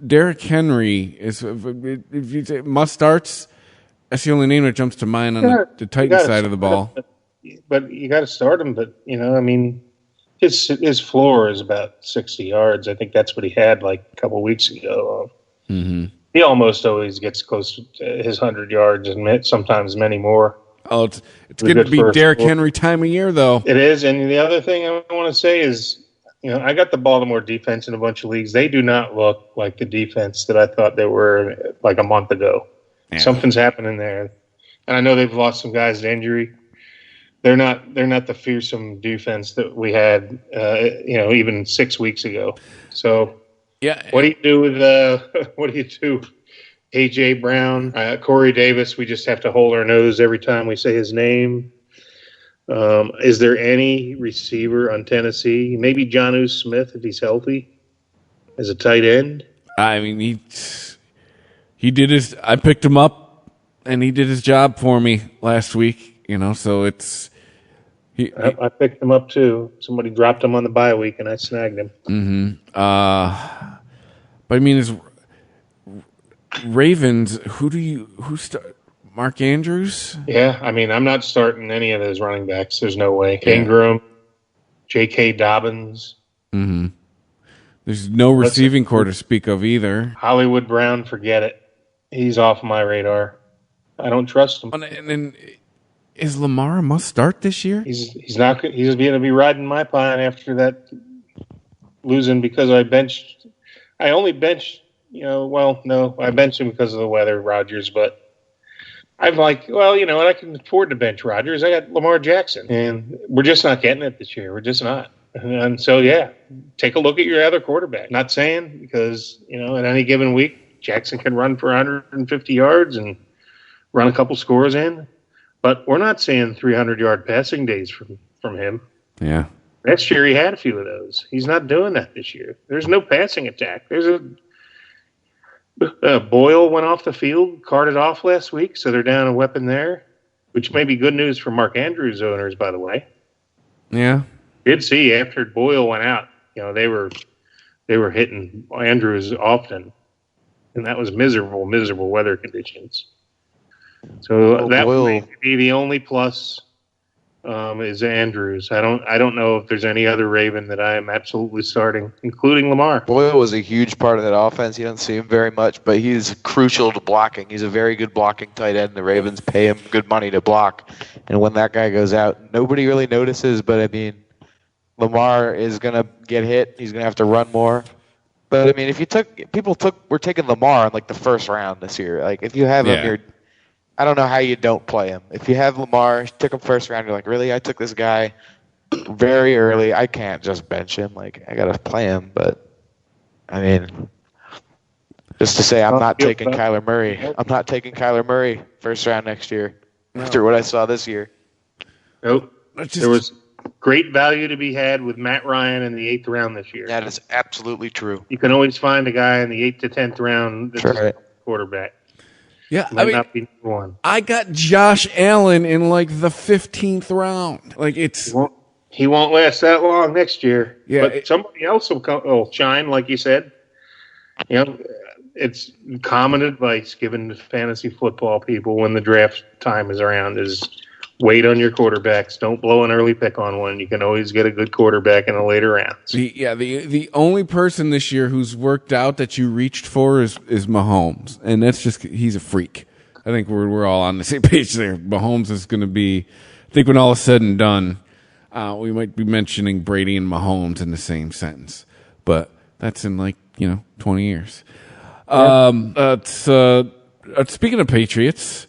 Derrick Henry is, if you say must starts, that's the only name that jumps to mind on the Titans side of the ball. But you got to start him. But, I mean, his floor is about 60 yards. I think that's what he had like a couple weeks ago. Mm-hmm. He almost always gets close to his 100 yards and sometimes many more. Oh, it's going to be Derrick Henry time of year, though. It is. And the other thing I want to say is, I got the Baltimore defense in a bunch of leagues. They do not look like the defense that I thought they were like a month ago. Yeah. Something's happening there. And I know they've lost some guys to injury. They're not the fearsome defense that we had, even 6 weeks ago. So, yeah. What do you do with A.J. Brown, Corey Davis? We just have to hold our nose every time we say his name. Is there any receiver on Tennessee? Maybe Jonnu Smith if he's healthy as a tight end. I mean, he did his. I picked him up, and he did his job for me last week. So it's. I picked him up too. Somebody dropped him on the bye week, and I snagged him. Mm-hmm. But I mean, is Ravens? Who start? Mark Andrews? Yeah, I mean, I'm not starting any of those running backs. There's no way. Yeah. Ingram, J.K. Dobbins. Mm-hmm. There's no receiving core to speak of either. Hollywood Brown, forget it. He's off my radar. I don't trust him. And then, is Lamar a must start this year? He's not. He's going to be riding my pine after that losing because I benched. I only benched. I benched him because of the weather, Rodgers, but. I'm like, well, you know what? I can afford to bench Rodgers. I got Lamar Jackson, and we're just not getting it this year. We're just not. And so, yeah, take a look at your other quarterback. Not saying because, in any given week, Jackson can run for 150 yards and run a couple scores in. But we're not saying 300-yard passing days from him. Yeah. Last year he had a few of those. He's not doing that this year. There's no passing attack. Boyle went off the field, carted off last week, so they're down a weapon there, which may be good news for Mark Andrews owners, by the way. Yeah. Did see after Boyle went out, they were hitting Andrews often, and that was miserable weather conditions. So that would be the only plus is Andrews. I don't know if there's any other Raven that I am absolutely starting, including Lamar. Boyle was a huge part of that offense. You don't see him very much, but he's crucial to blocking. He's a very good blocking tight end. The Ravens pay him good money to block. And when that guy goes out, nobody really notices, but I mean, Lamar is going to get hit. He's going to have to run more. But I mean, if we're taking Lamar in like the first round this year. Like if you have him, I don't know how you don't play him. If you have Lamar, took him first round, you're like, really? I took this guy very early. I can't just bench him. Like, I got to play him. But, I mean, just to say I'm not taking Kyler Murray. I'm not taking Kyler Murray first round next year after what I saw this year. Nope. There was great value to be had with Matt Ryan in the 8th round this year. That is absolutely true. You can always find a guy in the 8th to 10th round that's a quarterback. Yeah, not be one. I got Josh Allen in like the 15th round. Like he won't last that long next year. Yeah, but somebody else will shine, like you said. It's common advice given to fantasy football people when the draft time is around is wait on your quarterbacks. Don't blow an early pick on one. You can always get a good quarterback in the later rounds. The only person this year who's worked out that you reached for is Mahomes, and that's just he's a freak. I think we're all on the same page there. Mahomes is going to be. I think when all is said and done, we might be mentioning Brady and Mahomes in the same sentence, but that's in 20 years. Speaking of Patriots.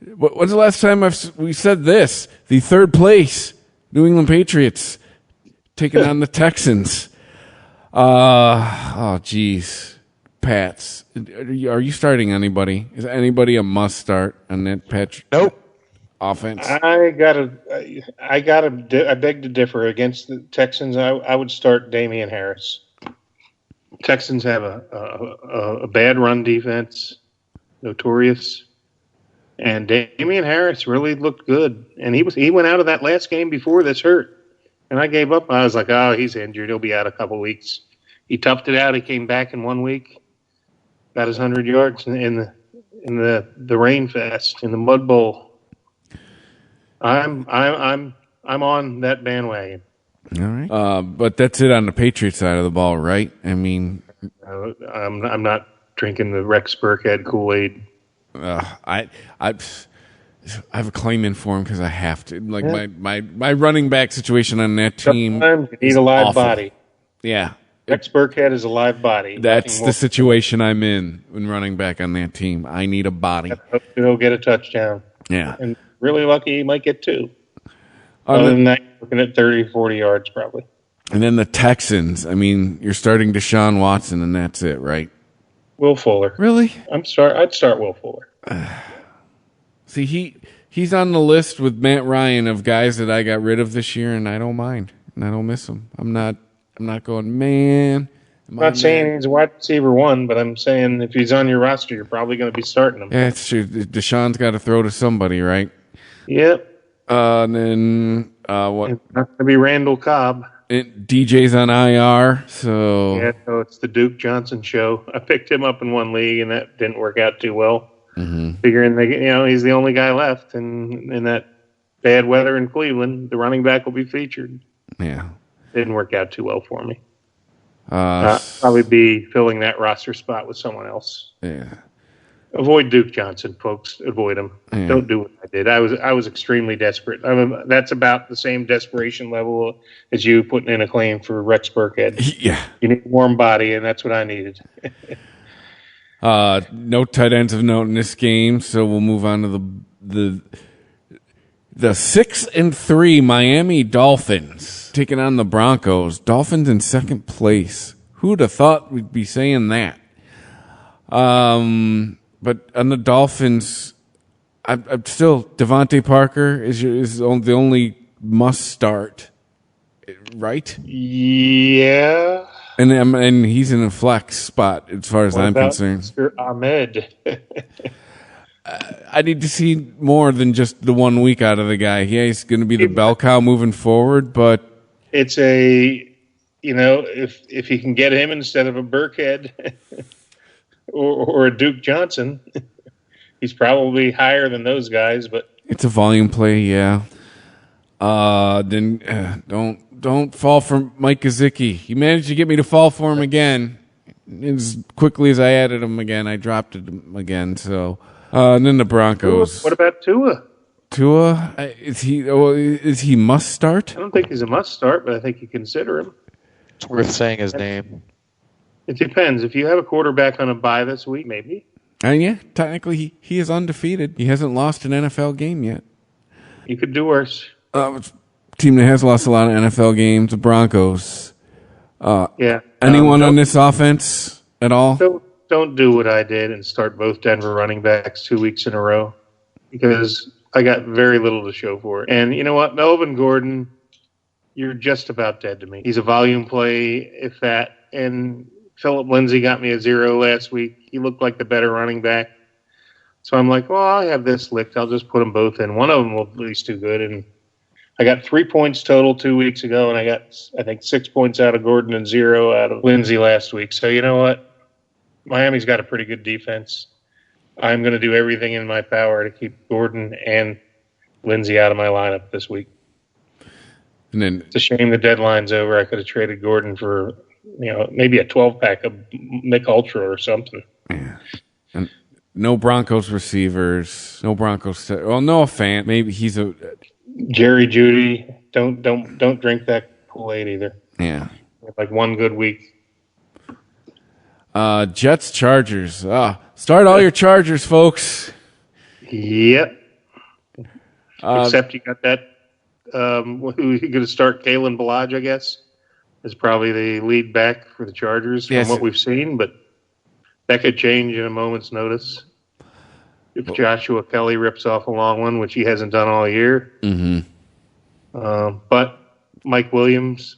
When's the last time we said this? The third place New England Patriots taking on the Texans. Geez. Pats. Are you starting anybody? Is anybody a must start on that Nope. offense? I beg to differ against the Texans. I would start Damian Harris. Texans have a bad run defense, notorious. And Damian Harris really looked good, and he went out of that last game before this hurt. And I gave up. I was like, oh, he's injured. He'll be out a couple weeks. He toughed it out. He came back in 1 week, got his 100 yards in the rain fest in the mud bowl. I'm on that bandwagon. All right. But that's it on the Patriots side of the ball, right? I mean, I'm not drinking the Rex Burkhead Kool-Aid. I have a claim in for him because I have to. Like my running back situation on that team. Sometimes you need a live awful. body. Yeah. Rex Burkhead is a live body. That's the situation I'm in when running back on that team. I need a body. Hope he'll get a touchdown. Yeah. And really lucky he might get 2. Other than that, you're looking at 30, 40 yards probably. And then the Texans. I mean, you're starting Deshaun Watson, and that's it, right? Will Fuller. Really? I'd start Will Fuller. See, he's on the list with Matt Ryan of guys that I got rid of this year, and I don't mind, and I don't miss him. I'm not going, man. I'm not saying he's a wide receiver 1, but I'm saying if he's on your roster, you're probably going to be starting him. Yeah, it's true. Deshaun's got to throw to somebody, right? Yep. And then what? It's not going to be Randall Cobb. DJ's on IR, so yeah, so it's the Duke Johnson show. I picked him up in one league, and that didn't work out too well. Mm-hmm. Figuring he's the only guy left, and in that bad weather in Cleveland, the running back will be featured. Yeah, didn't work out too well for me. Probably be filling that roster spot with someone else. Yeah. Avoid Duke Johnson, folks. Avoid him. Yeah. Don't do what I did. I was extremely desperate. That's about the same desperation level as you putting in a claim for Rex Burkhead. Yeah. You need a warm body, and that's what I needed. No tight ends of note in this game, so we'll move on to the 6-3 Miami Dolphins taking on the Broncos. Dolphins in second place. Who'd have thought we'd be saying that? But on the Dolphins, I'm still Devontae Parker is the only must start, right? Yeah. And he's in a flex spot as far as I'm concerned. Mr. Ahmed. I need to see more than just the 1 week out of the guy. Yeah, he's going to be the bell cow moving forward, but it's if you can get him instead of a Burkhead or a Duke Johnson, he's probably higher than those guys. But it's a volume play, yeah. Then don't fall for Mike Gesicki. He managed to get me to fall for him again. As quickly as I added him again, I dropped him again. So, and then the Broncos. What about Tua? Tua, is he must start? I don't think he's a must start, but I think you consider him. It's worth saying his name. It depends. If you have a quarterback on a bye this week, maybe. And yeah, technically he is undefeated. He hasn't lost an NFL game yet. You could do worse. Team that has lost a lot of NFL games, the Broncos. Yeah. Anyone on this offense at all? Don't do what I did and start both Denver running backs 2 weeks in a row, because I got very little to show for it. And you know what? Melvin Gordon, you're just about dead to me. He's a volume play, if that. And Phillip Lindsay got me a 0 last week. He looked like the better running back. So I'm like, well, I have this licked. I'll just put them both in. One of them will at least do good. And I got 3 points total 2 weeks ago, and I got, I think, 6 points out of Gordon and 0 out of Lindsay last week. So you know what? Miami's got a pretty good defense. I'm going to do everything in my power to keep Gordon and Lindsay out of my lineup this week. And then it's a shame the deadline's over. I could have traded Gordon for, maybe a 12-pack of Mick Ultra or something. Yeah. And no Broncos receivers. No Broncos. Well, Noah Fant. Maybe he's a Jerry Jeudy. Don't drink that Kool-Aid either. Yeah. Like one good week. Jets Chargers. Start all your Chargers, folks. Yep. Except you got that. Who you're going to start? Kalen Ballage, I guess, is probably the lead back for the Chargers from what we've seen, but that could change in a moment's notice. If Joshua Kelly rips off a long one, which he hasn't done all year. Mm-hmm. But Mike Williams,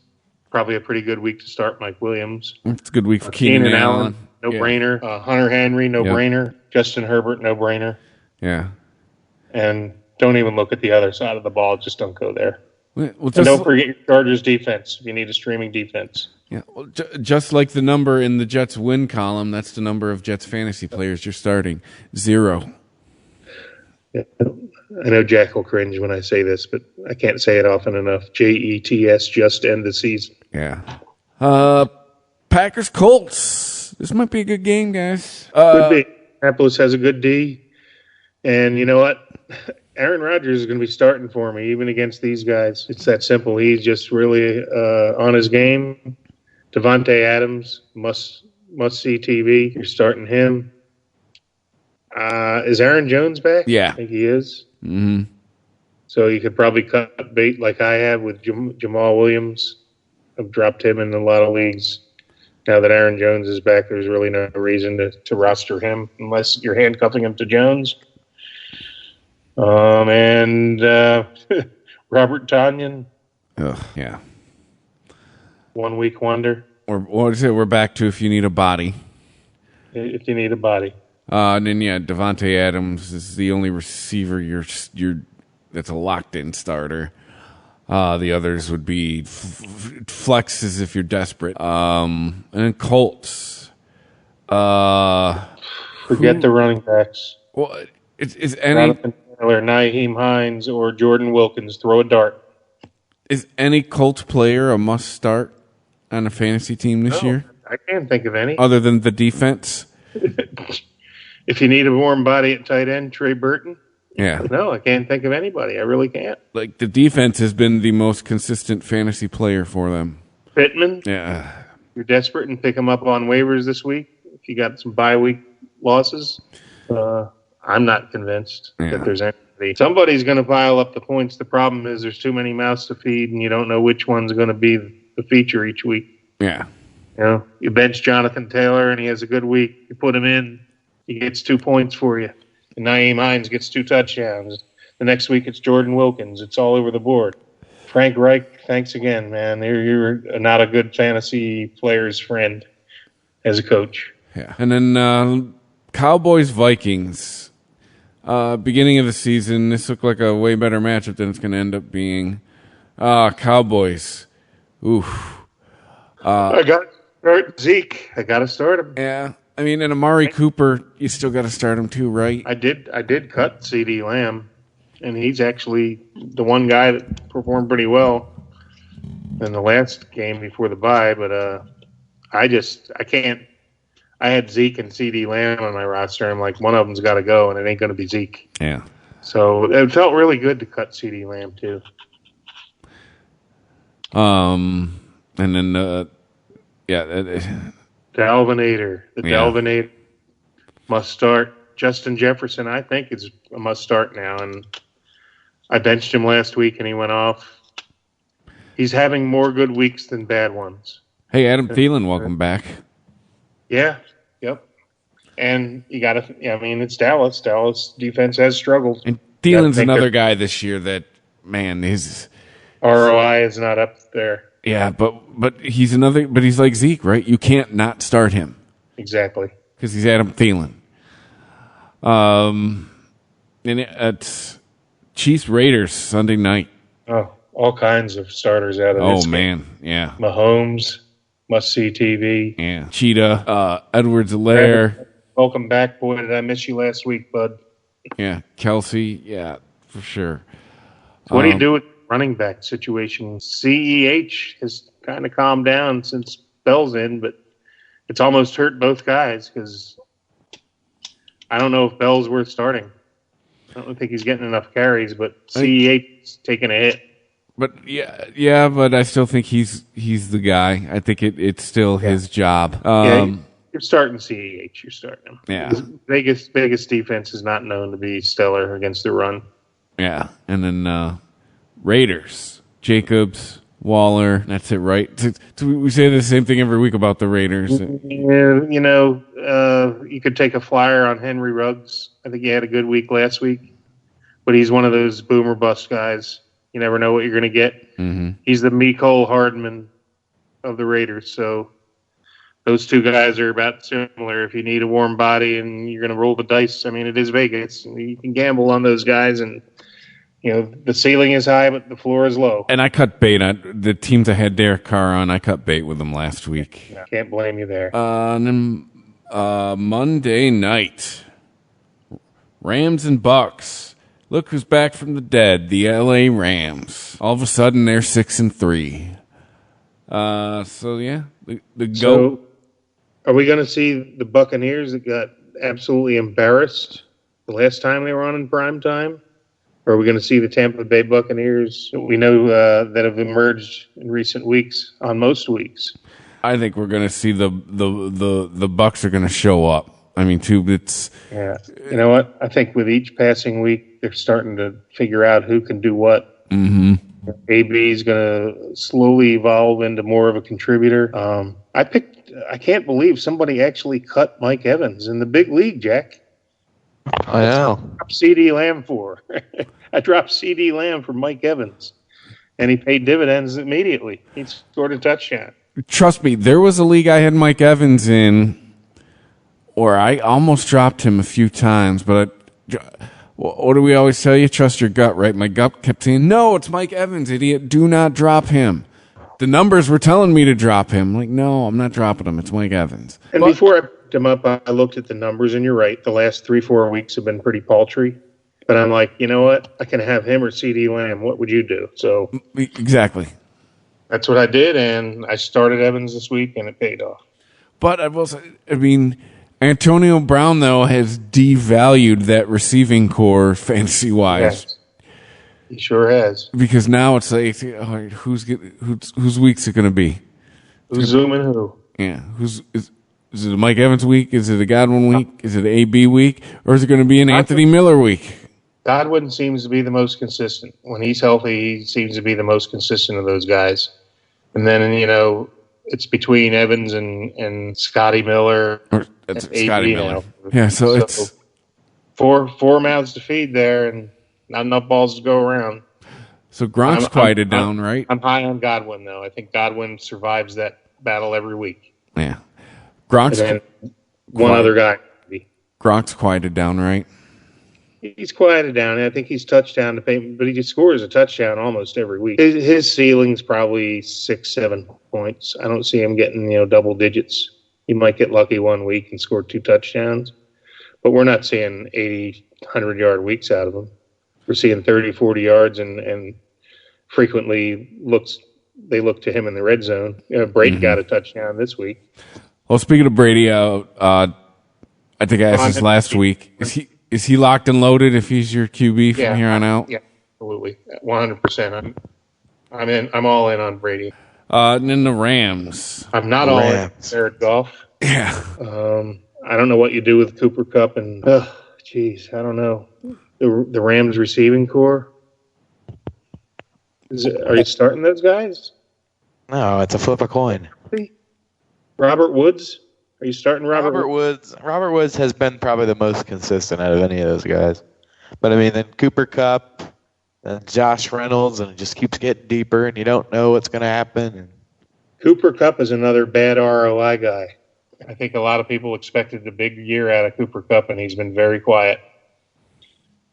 probably a pretty good week to start Mike Williams. It's a good week for Keenan Allen. No-brainer. Hunter Henry, no-brainer. Justin Herbert, no-brainer. Yeah. And don't even look at the other side of the ball. Just don't go there. Well, And just, don't forget your Chargers defense if you need a streaming defense. yeah, well, just like the number in the Jets win column, that's the number of Jets fantasy players you're starting. 0. Yeah. I know Jack will cringe when I say this, but I can't say it often enough. JETS, just end the season. Yeah. Packers Colts. This might be a good game, guys. Could be. Indianapolis has a good D. And you know what? Aaron Rodgers is going to be starting for me, even against these guys. It's that simple. He's just really on his game. Devontae Adams, must see TV. You're starting him. Is Aaron Jones back? Yeah. I think he is. Mm-hmm. So you could probably cut bait like I have with Jamal Williams. I've dropped him in a lot of leagues. Now that Aaron Jones is back, there's really no reason to roster him unless you're handcuffing him to Jones. And Robert Tonyan. Yeah. 1 week wonder. Or what is it? We're back to if you need a body. If you need a body. And then Devontae Adams is the only receiver you're that's a locked in starter. The others would be flexes if you're desperate. And then Colts. Forget the running backs. Well, is any Jonathan Taylor, Nyheim Hines, or Jordan Wilkins. Throw a dart. Is any Colts player a must start on a fantasy team this year? I can't think of any. Other than the defense? If you need a warm body at tight end, Trey Burton. Yeah. No, I can't think of anybody. I really can't. Like, the defense has been the most consistent fantasy player for them. Pittman. Yeah. You're desperate and pick him up on waivers this week. If you got some bye week losses, I'm not convinced that there's anybody. Somebody's going to pile up the points. The problem is there's too many mouths to feed, and you don't know which one's going to be the feature each week. Yeah. You know, you bench Jonathan Taylor, and he has a good week. You put him in, he gets 2 points for you. And Nyheim Hines gets 2 touchdowns. The next week it's Jordan Wilkins. It's all over the board. Frank Reich, thanks again, man. You're not a good fantasy player's friend as a coach. Yeah. And then Cowboys-Vikings. Beginning of the season, this looked like a way better matchup than it's going to end up being. Cowboys. Oof. I got to start Zeke. I got to start him. Yeah. I mean, and Amari Cooper, you still got to start him too, right? I did cut CeeDee Lamb, and he's actually the one guy that performed pretty well in the last game before the bye. But I can't. I had Zeke and CeeDee Lamb on my roster. I'm like, one of them's got to go, and it ain't going to be Zeke. Yeah. So it felt really good to cut CeeDee Lamb too. And then Dalvinator. Dalvinator must start. Justin Jefferson, I think, is a must start now. And I benched him last week, and he went off. He's having more good weeks than bad ones. Hey, Adam Thielen, welcome back. Yeah, yep. And you got to, I mean, it's Dallas. Dallas defense has struggled. And Thielen's another guy this year that, man, his ROI is not up there. Yeah, but he's like Zeke, right? You can't not start him. Exactly. Because he's Adam Thielen. And it's Chiefs Raiders Sunday night. Oh, all kinds of starters out of this game. Man, yeah. Mahomes, must see TV. Yeah. Cheetah, Edwards-Helaire. Welcome back, boy. Did I miss you last week, bud? Yeah. Kelsey, yeah, for sure. So what do you do with running back situation? CEH has kind of calmed down since Bell's in, but it's almost hurt both guys because I don't know if Bell's worth starting. I don't think he's getting enough carries, but CEH is taking a hit. But but I still think he's the guy. I think it's still his job. You're starting CEH. You're starting him. Yeah. Vegas defense is not known to be stellar against the run. Yeah, and then Raiders, Jacobs, Waller. That's it, right? We say the same thing every week about the Raiders. Yeah, you could take a flyer on Henry Ruggs. I think he had a good week last week, but he's one of those boomer bust guys. You never know what you're going to get. Mm-hmm. He's the Mecole Hardman of the Raiders, so those two guys are about similar. If you need a warm body and you're going to roll the dice, I mean, it is Vegas. You can gamble on those guys, and the ceiling is high, but the floor is low. And I cut bait. The teams I had Derek Carr on, I cut bait with them last week. I can't blame you there. And then Monday night, Rams and Bucks. Look who's back from the dead, the LA Rams. All of a sudden, they're 6-3. So yeah, the go. So, are we going to see the Buccaneers that got absolutely embarrassed the last time they were on in prime time? Or are we going to see the Tampa Bay Buccaneers that we know that have emerged in recent weeks on most weeks? I think we're going to see the Bucks are going to show up. I mean, yeah. You know what? I think with each passing week, they're starting to figure out who can do what. Mm-hmm. AB is going to slowly evolve into more of a contributor. I can't believe somebody actually cut Mike Evans in the big league, Jack. I know. CD Lamb for. I dropped CD Lamb for Mike Evans, and he paid dividends immediately. He scored a touchdown. Trust me, there was a league I had Mike Evans in, or I almost dropped him a few times, but what do we always tell you? Trust your gut, right? My gut kept saying, no, it's Mike Evans, idiot. Do not drop him. The numbers were telling me to drop him. Like, no, I'm not dropping him. It's Mike Evans. And before I picked him up, I looked at the numbers, and you're right. The last 3-4 weeks have been pretty paltry. But I'm like, you know what? I can have him or CD Lamb. What would you do? So exactly. That's what I did, and I started Evans this week, and it paid off. But I mean, Antonio Brown, though, has devalued that receiving core fantasy-wise. Yes. He sure has. Because now it's like, whose week's it going to be? Who's zooming who? Yeah. Is it a Mike Evans week? Is it a Godwin week? Is it an AB week? Or is it going to be an Anthony Miller week? Godwin seems to be the most consistent. When he's healthy, he seems to be the most consistent of those guys. And then, it's between Evans and Scotty Miller. That's Scotty Miller. Yeah, so it's four mouths to feed there, and not enough balls to go around. So Gronk's quieted down, right? I'm high on Godwin, though. I think Godwin survives that battle every week. Yeah. Gronk's other guy. Gronk's quieted down, right? He's quieted down. I think he's touchdown to pay, but he just scores a touchdown almost every week. His ceiling's probably 6-7 points. I don't see him getting double digits. He might get lucky one week and score 2 touchdowns, but we're not seeing 80, 100-yard weeks out of him. We're seeing 30, 40 yards, and frequently they look to him in the red zone. Brady got a touchdown this week. Well, speaking of Brady, I think I asked this last week. Is he locked and loaded if he's your QB from here on out? Yeah, absolutely, 100%. I'm all in on Brady. And then the Rams. I'm not all in Jared Goff. Yeah. I don't know what you do with Cooper Kupp and I don't know the Rams receiving core. Are you starting those guys? No, it's a flip a coin. Robert Woods. Are you starting Robert Woods? Robert Woods has been probably the most consistent out of any of those guys. But, then Cooper Kupp, then Josh Reynolds, and it just keeps getting deeper, and you don't know what's going to happen. Cooper Kupp is another bad ROI guy. I think a lot of people expected a big year out of Cooper Kupp, and he's been very quiet.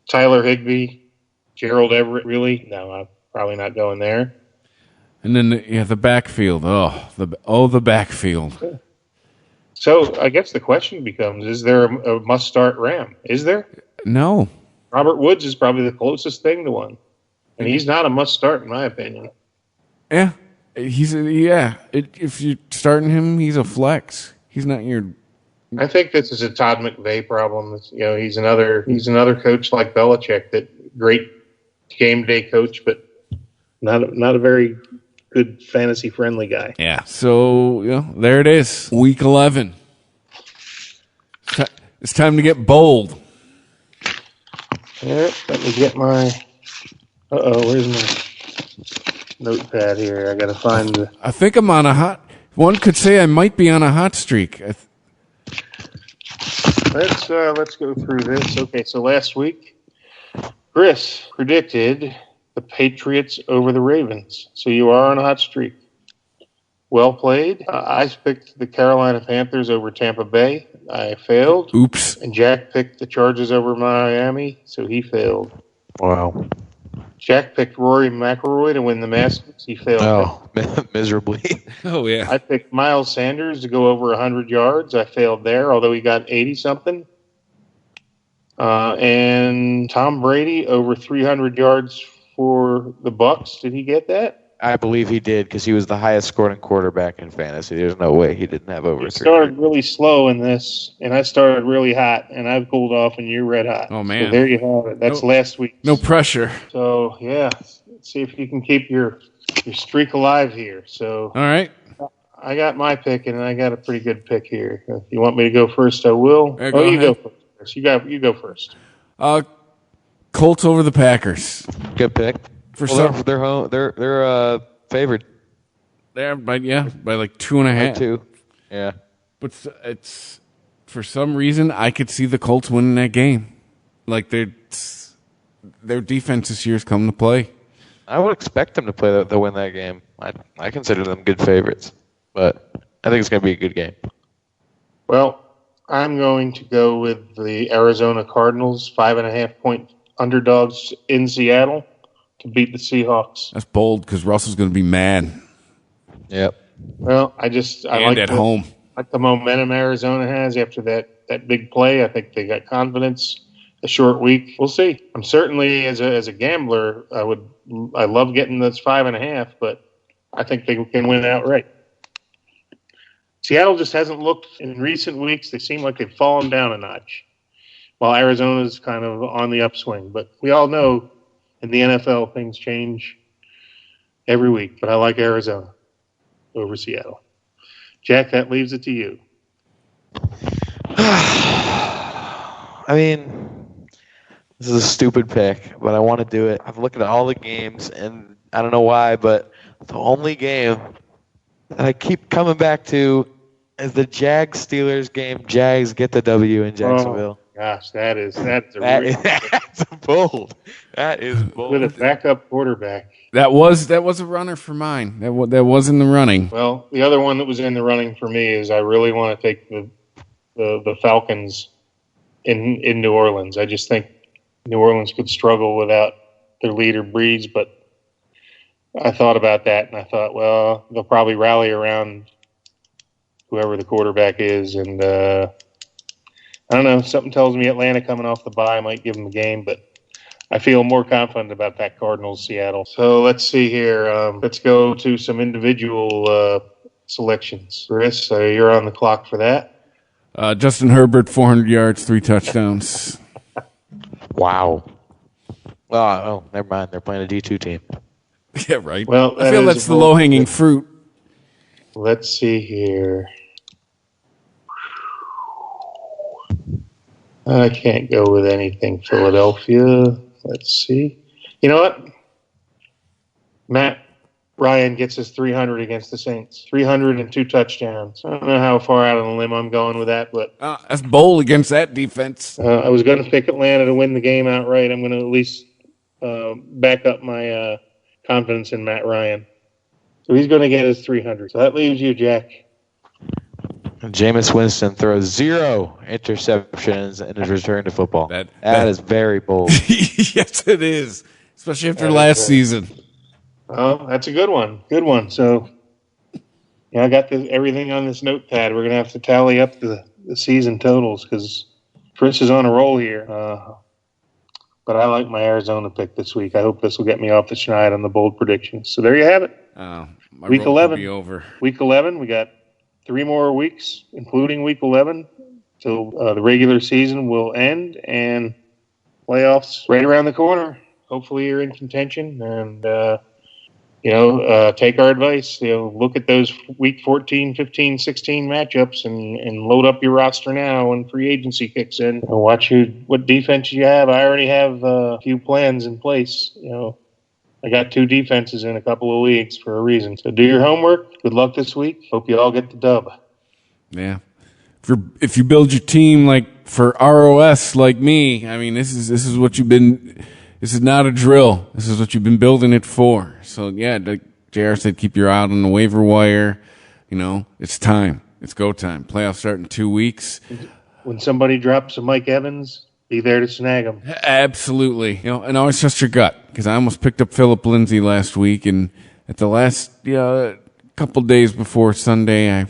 Tyler Higbee, Gerald Everett, really? No, I'm probably not going there. And then the backfield. The backfield. So I guess the question becomes, is there a must-start Ram? Is there? No. Robert Woods is probably the closest thing to one. And he's not a must-start, in my opinion. Yeah. If you're starting him, he's a flex. He's not your... I think this is a Todd McVay problem. He's another coach like Belichick, that great game day coach, but not a very good fantasy-friendly guy. Yeah, so, there it is. Week 11. It's time to get bold. Yeah, let me get my... where's my notepad here? I got to find the... I think I'm on a hot... One could say I might be on a hot streak. Let's go through this. Okay, so last week, Chris predicted the Patriots over the Ravens. So you are on a hot streak. Well played. I picked the Carolina Panthers over Tampa Bay. I failed. Oops. And Jack picked the Chargers over Miami, so he failed. Wow. Jack picked Rory McIlroy to win the Masters. He failed. Oh, miserably. Oh, yeah. I picked Miles Sanders to go over 100 yards. I failed there, although he got 80-something. And Tom Brady over 300 yards for the Bucs. Did he get that? I believe he did because he was the highest scoring quarterback in fantasy. There's no way he didn't have over 300. Started really slow in this, and I started really hot, and I've cooled off, and you're red hot. Oh, man. So there you have it. That's last week. No pressure. So, yeah, let's see if you can keep your streak alive here. So, all right. I got my pick, and I got a pretty good pick here. If you want me to go first, I will. Go first. You go first. Colts over the Packers. Good pick. They're home. They're favored. They're by like 2.5. 2. Yeah. But it's for some reason I could see the Colts winning that game. Like their defense this year's come to play. I would expect them to win that game. I consider them good favorites, but I think it's going to be a good game. Well, I'm going to go with the Arizona Cardinals, 5.5-point underdogs in Seattle to beat the Seahawks. That's bold because Russell's going to be mad. Yep. Well, I like at home. Like the momentum Arizona has after that big play. I think they got confidence. A short week. We'll see. I'm certainly as a gambler, I love getting those 5.5, but I think they can win outright. Seattle just hasn't looked in recent weeks. They seem like they've fallen down a notch, while Arizona's kind of on the upswing. But we all know in the NFL things change every week. But I like Arizona over Seattle. Jack, that leaves it to you. I mean, this is a stupid pick, but I want to do it. I've looked at all the games, and I don't know why, but the only game that I keep coming back to is the Jags-Steelers game. Jags get the W in Jacksonville. Oh, gosh, that's bold. That is bold. With a backup quarterback. That was a runner for mine. That was in the running. Well, the other one that was in the running for me is I really want to take the Falcons in New Orleans. I just think New Orleans could struggle without their leader Breeze, but I thought about that and I thought, well, they'll probably rally around whoever the quarterback is, and I don't know. Something tells me Atlanta coming off the bye might give them a game, but I feel more confident about that Cardinals-Seattle. So let's see here. Let's go to some individual selections. Chris, you're on the clock for that. Justin Herbert, 400 yards, 3 touchdowns. Wow. Oh, never mind. They're playing a D2 team. Yeah, right. Well, I feel that's the low-hanging fruit. Let's see here. I can't go with anything Philadelphia. Let's see. You know what? Matt Ryan gets his 300 against the Saints. 302 touchdowns. I don't know how far out on the limb I'm going with that, but that's bold against that defense. I was going to pick Atlanta to win the game outright. I'm going to at least back up my confidence in Matt Ryan. So he's going to get his 300. So that leaves you, Jack. Jameis Winston throws 0 interceptions in his return to football. That is very bold. Yes, it is. Especially after last season. Oh, that's a good one. Good one. So, I got everything on this notepad. We're going to have to tally up the season totals because Chris is on a roll here. But I like my Arizona pick this week. I hope this will get me off the schneid on the bold predictions. So there you have it. Week 11. Be over. Week 11, we got 3 more weeks, including Week 11, till the regular season will end and playoffs right around the corner. Hopefully you're in contention and, take our advice. Look at those Week 14, 15, 16 matchups and load up your roster now when free agency kicks in. And watch what defense you have. I already have a few plans in place. I got 2 defenses in a couple of leagues for a reason. So do your homework. Good luck this week. Hope you all get the dub. Yeah. If you build your team like for ROS like me, I mean this is what you've been. This is not a drill. This is what you've been building it for. So yeah, like JR said, keep your eye out on the waiver wire. It's time. It's go time. Playoffs start in 2 weeks. When somebody drops a Mike Evans, Be there to snag them. Absolutely. And always trust your gut, because I almost picked up Philip Lindsay last week, and at the last couple days before Sunday, I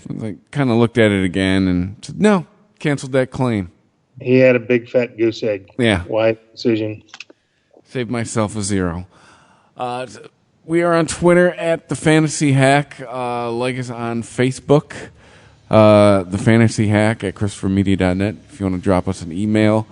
kind of looked at it again and said, no, canceled that claim. He had a big fat goose egg. Yeah. Wide decision. Saved myself a 0. We are on Twitter at The Fantasy Hack. Like us on Facebook, The Fantasy Hack at ChristopherMedia.net. If you want to drop us an email,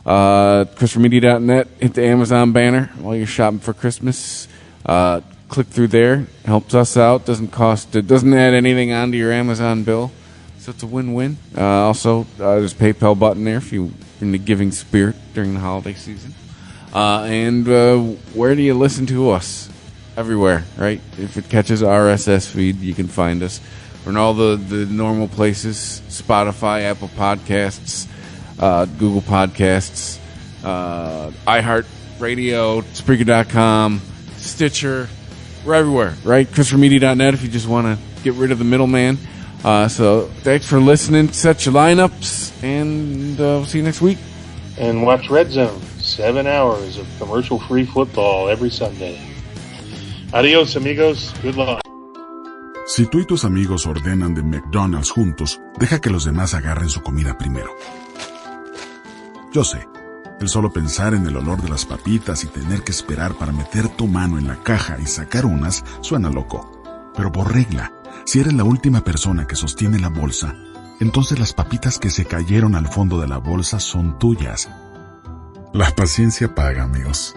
ChristopherMedia.net. Hit the Amazon banner while you're shopping for Christmas. Click through there. Helps us out. Doesn't add anything onto your Amazon bill. So it's a win-win. Also, there's a PayPal button there if you're in the giving spirit during the holiday season. And where do you listen to us? Everywhere, right? If it catches RSS feed, you can find us. We're in all the normal places: Spotify, Apple Podcasts, Google Podcasts, iHeartRadio, Spreaker.com, Stitcher. We're everywhere, right? ChristopherMedia.net if you just want to get rid of the middleman. So thanks for listening. Set your lineups, and we'll see you next week. And watch Red Zone. 7 hours of commercial-free football every Sunday. Adios, amigos. Good luck. Si tú y tus amigos ordenan de McDonald's juntos, deja que los demás agarren su comida primero. Yo sé, el solo pensar en el olor de las papitas y tener que esperar para meter tu mano en la caja y sacar unas suena loco. Pero por regla, si eres la última persona que sostiene la bolsa, entonces las papitas que se cayeron al fondo de la bolsa son tuyas. La paciencia paga, amigos.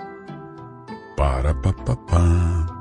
Para pa pa pa.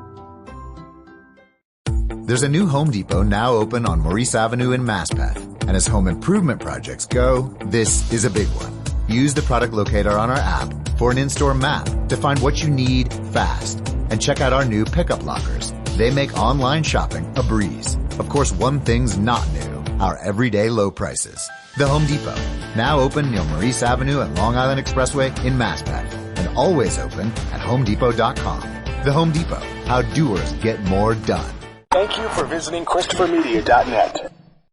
There's a new Home Depot now open on Maurice Avenue in Maspeth. And as home improvement projects go, this is a big one. Use the product locator on our app for an in-store map to find what you need fast. And check out our new pickup lockers. They make online shopping a breeze. Of course, one thing's not new: our everyday low prices. The Home Depot, now open near Maurice Avenue and Long Island Expressway in Maspeth, and always open at HomeDepot.com. The Home Depot, how doers get more done. Thank you for visiting ChristopherMedia.net.